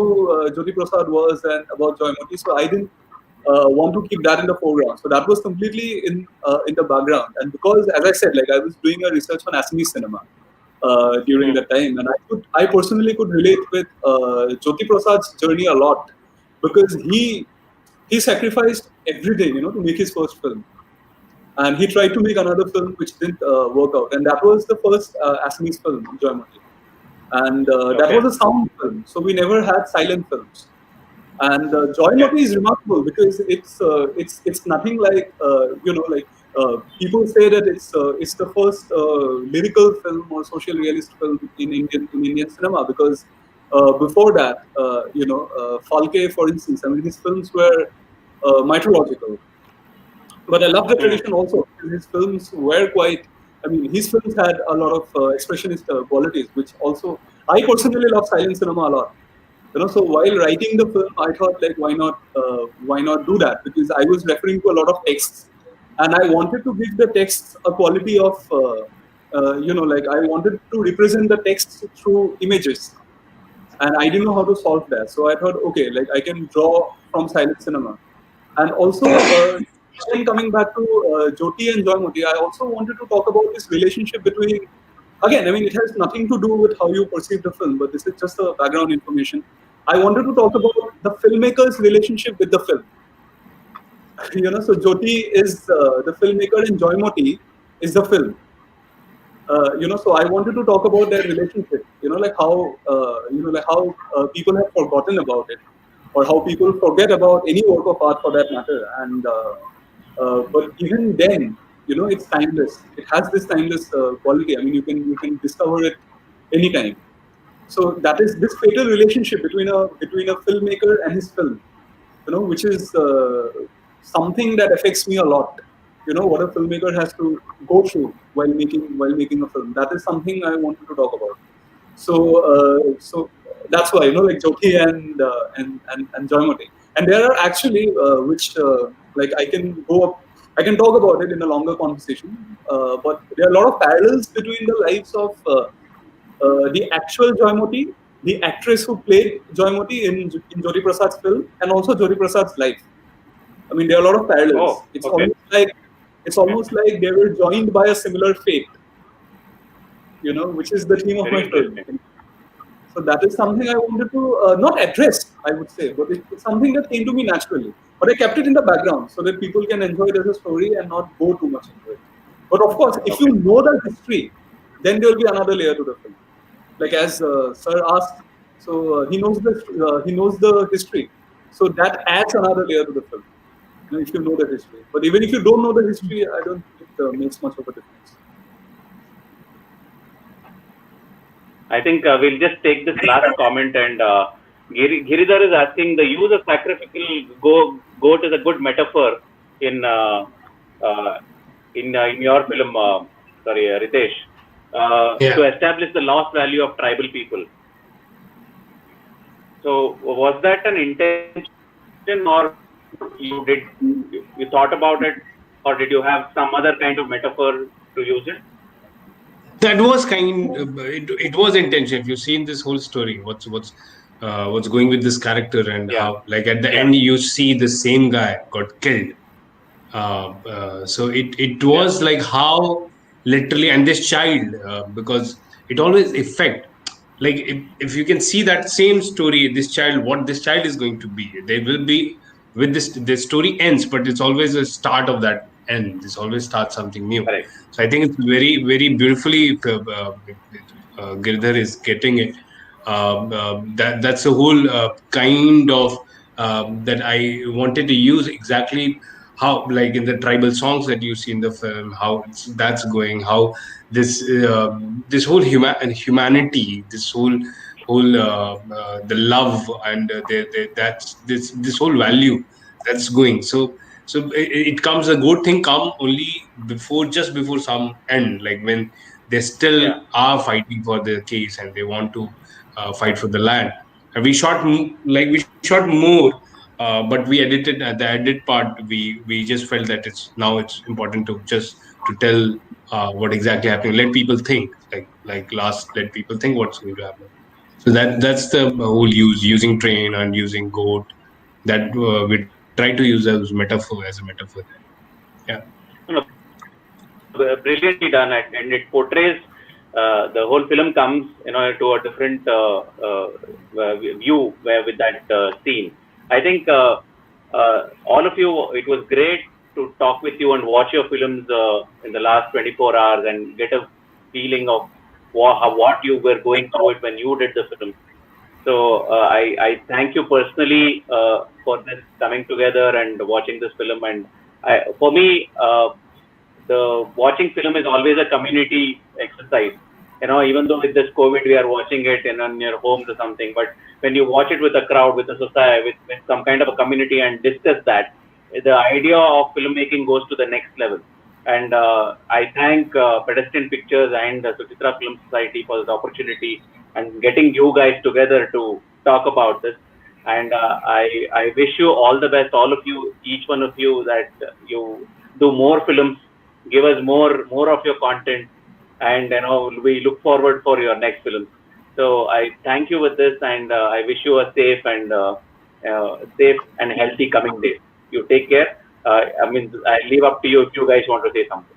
Jyoti Prasad was and about Joymoti. So I didn't want to keep that in the foreground. So that was completely in the background. And because, as I said, like I was doing a research on Assamese cinema during that time, and I personally could relate with Jyoti Prasad's journey a lot, because he sacrificed everything, to make his first film. And he tried to make another film which didn't work out. And that was the first Assamese film, Joymoti. And that was a sound film. So we never had silent films. And Joymoti is remarkable because it's nothing like, people say that it's the first lyrical film or social realist film in Indian cinema, because before that, Falke, for instance, I mean, his films were mythological. But I love the tradition also, because his films were quite, I mean, his films had a lot of expressionist qualities, which also I personally love silent cinema a lot. So while writing the film, I thought like, why not do that? Because I was referring to a lot of texts, and I wanted to give the texts a quality of, like I wanted to represent the texts through images, and I didn't know how to solve that. So I thought, okay, like I can draw from silent cinema, and also again coming back to Jyoti and Joymoti, I also wanted to talk about this relationship between. Again, I mean, it has nothing to do with how you perceive the film, but this is just a background information. I wanted to talk about the filmmaker's relationship with the film. So Jyoti is the filmmaker and Joymoti is the film. So I wanted to talk about their relationship. Like how people have forgotten about it, or how people forget about any work of art for that matter. And but even then, it's timeless. It has this timeless quality. I mean, you can discover it anytime. So that is this fatal relationship between a filmmaker and his film, which is something that affects me a lot. What a filmmaker has to go through while making a film. That is something I wanted to talk about. So that's why like Jyoti and Joymati. And there are actually which like I can talk about it in a longer conversation. But there are a lot of parallels between the lives of the actual Joymoti, the actress who played Joymoti in Jyoti Prasad's film, and also Jyoti Prasad's life. I mean, there are a lot of parallels. Oh, okay. It's almost like they were joined by a similar fate. Which is the theme of Very my film. interesting. So that is something I wanted to not address, I would say, but it's something that came to me naturally. But I kept it in the background so that people can enjoy it as a story and not go too much into it. But of course, if you know the history, then there will be another layer to the film. Like as Sir asked, so he knows the history, so that adds another layer to the film. If you know the history, but even if you don't know the history, I don't think it makes much of a difference. I think we'll just take this last comment, and Giridhar is asking, the use of sacrificial goat is a good metaphor in in your film. Sorry, Ritesh, to establish the lost value of tribal people. So was that an intention, or you thought about it, or did you have some other kind of metaphor to use it? That was it was intention. If you've seen this whole story, what's going with this character, and how, like, at the end you see the same guy got killed. So it was like how literally, and this child, because it always affect, like, if you can see that same story, this child, what this child is going to be, they will be with this story ends, but it's always a start of that end. This always starts something new. Correct. So I think it's very, very beautifully Girdhar is getting it. That's a whole kind of that I wanted to use exactly, how, like in the tribal songs that you see in the film, how that's going, how this whole humanity, this whole the love, and that's this whole value that's going. So it comes, a good thing come only just before some end, like when they still are fighting for the case and they want to fight for the land. And we shot more, but we edited at the edit part. We just felt that it's important to just to tell what exactly happened. Let people think, let people think what's going to happen. So that's the whole using train and using goat, that we try to use as a metaphor there. Yeah. Brilliantly done, and it portrays the whole film comes to a different view with that scene. I think all of you, it was great to talk with you and watch your films in the last 24 hours and get a feeling of what you were going through it when you did the film. So I thank you personally for this coming together and watching this film. And for me, the watching film is always a community exercise. Even though with this COVID, we are watching it in your homes or something, but when you watch it with a crowd, with a society, with some kind of a community and discuss that, the idea of filmmaking goes to the next level. And I thank Pedestrian Pictures and Suchitra Film Society for this opportunity. and getting you guys together to talk about this. And I wish you all the best, all of you, each one of you, that you do more films, give us more of your content, and we look forward for your next films. So I thank you with this, and I wish you a safe and healthy coming days. You take care. I mean, I leave up to you if you guys want to say something.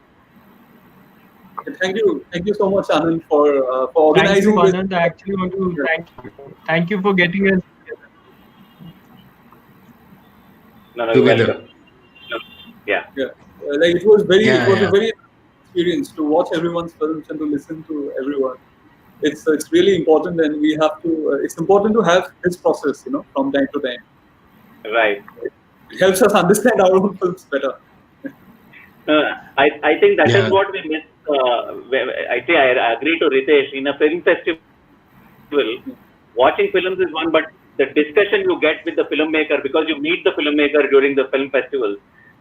Thank you so much, Anand, for Thank you, organizing this. Anand. I actually want to thank you for getting us No, you're Together. welcome. Yeah. Like it was Yeah. a very experience to watch everyone's films and to listen to everyone. It's really important, and we have to. It's important to have this process, from time to time. Right. It helps us understand our own films better. I think that Yeah. is what we miss. I agree to Ritesh. In a film festival, watching films is one, but the discussion you get with the filmmaker, because you meet the filmmaker during the film festival,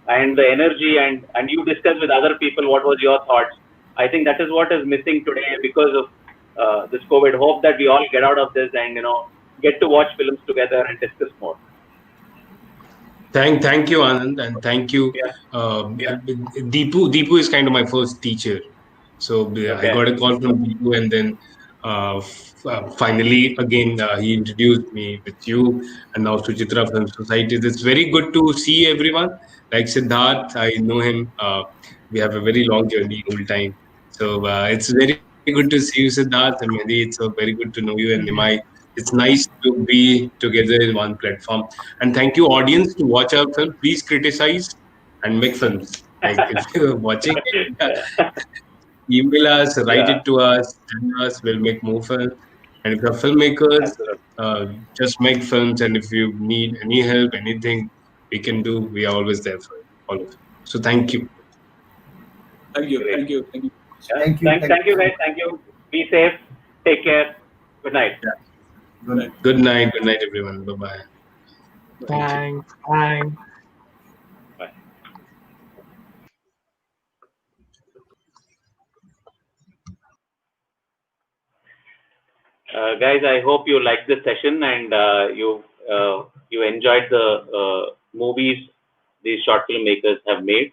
and the energy, and you discuss with other people what was your thoughts. I think that is what is missing today because of this COVID. Hope that we all get out of this and get to watch films together and discuss more. Thank you, Anand, and thank you. Deepu is kind of my first teacher. So I got a call from Deepu, and then finally again he introduced me with you, and now Suchitra Film Society. It's very good to see everyone. Like Siddharth, I know him. We have a very long journey all time. So it's very good to see you, Siddharth, and Mehdi. It's very good to know you, and Nimai. It's nice to be together in one platform. And thank you, audience, to watch our film. Please criticize and make films. Like if you're watching it, email us, write it to us, tell us, we'll make more films. And if you're filmmakers, just make films. And if you need any help, anything we can do, we are always there for all of you. So thank you. Thank you. Great. Thank you. Thank you. Thank you. Thank you, guys. Thank you. Be safe. Take care. Good night. Good night. Good night. Good night, everyone. Bye bye. Thank you. Thanks. Bye. Guys, I hope you liked this session and you enjoyed the movies these short filmmakers have made.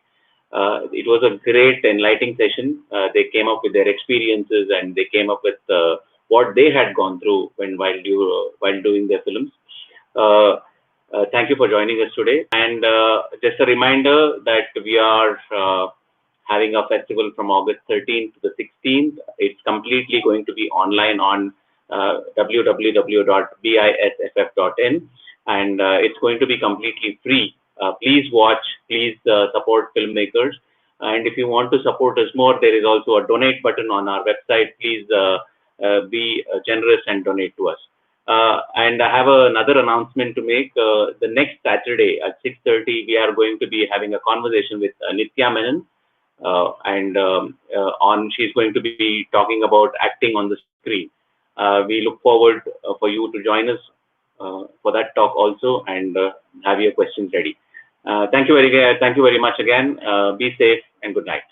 It was a great enlightening session. They came up with their experiences and they came up with what they had gone through while doing their films. Thank you for joining us today. And just a reminder that we are having a festival from August 13th to the 16th. It's completely going to be online on www.bisff.in, and it's going to be completely free. Please watch, please support filmmakers. And if you want to support us more, there is also a donate button on our website. Please be generous and donate to us. And I have another announcement to make. The next Saturday at 6:30, we are going to be having a conversation with Nitya Menon. She's going to be talking about acting on the screen. We look forward for you to join us for that talk also, and have your questions ready. Thank you very much again. Be safe and good night.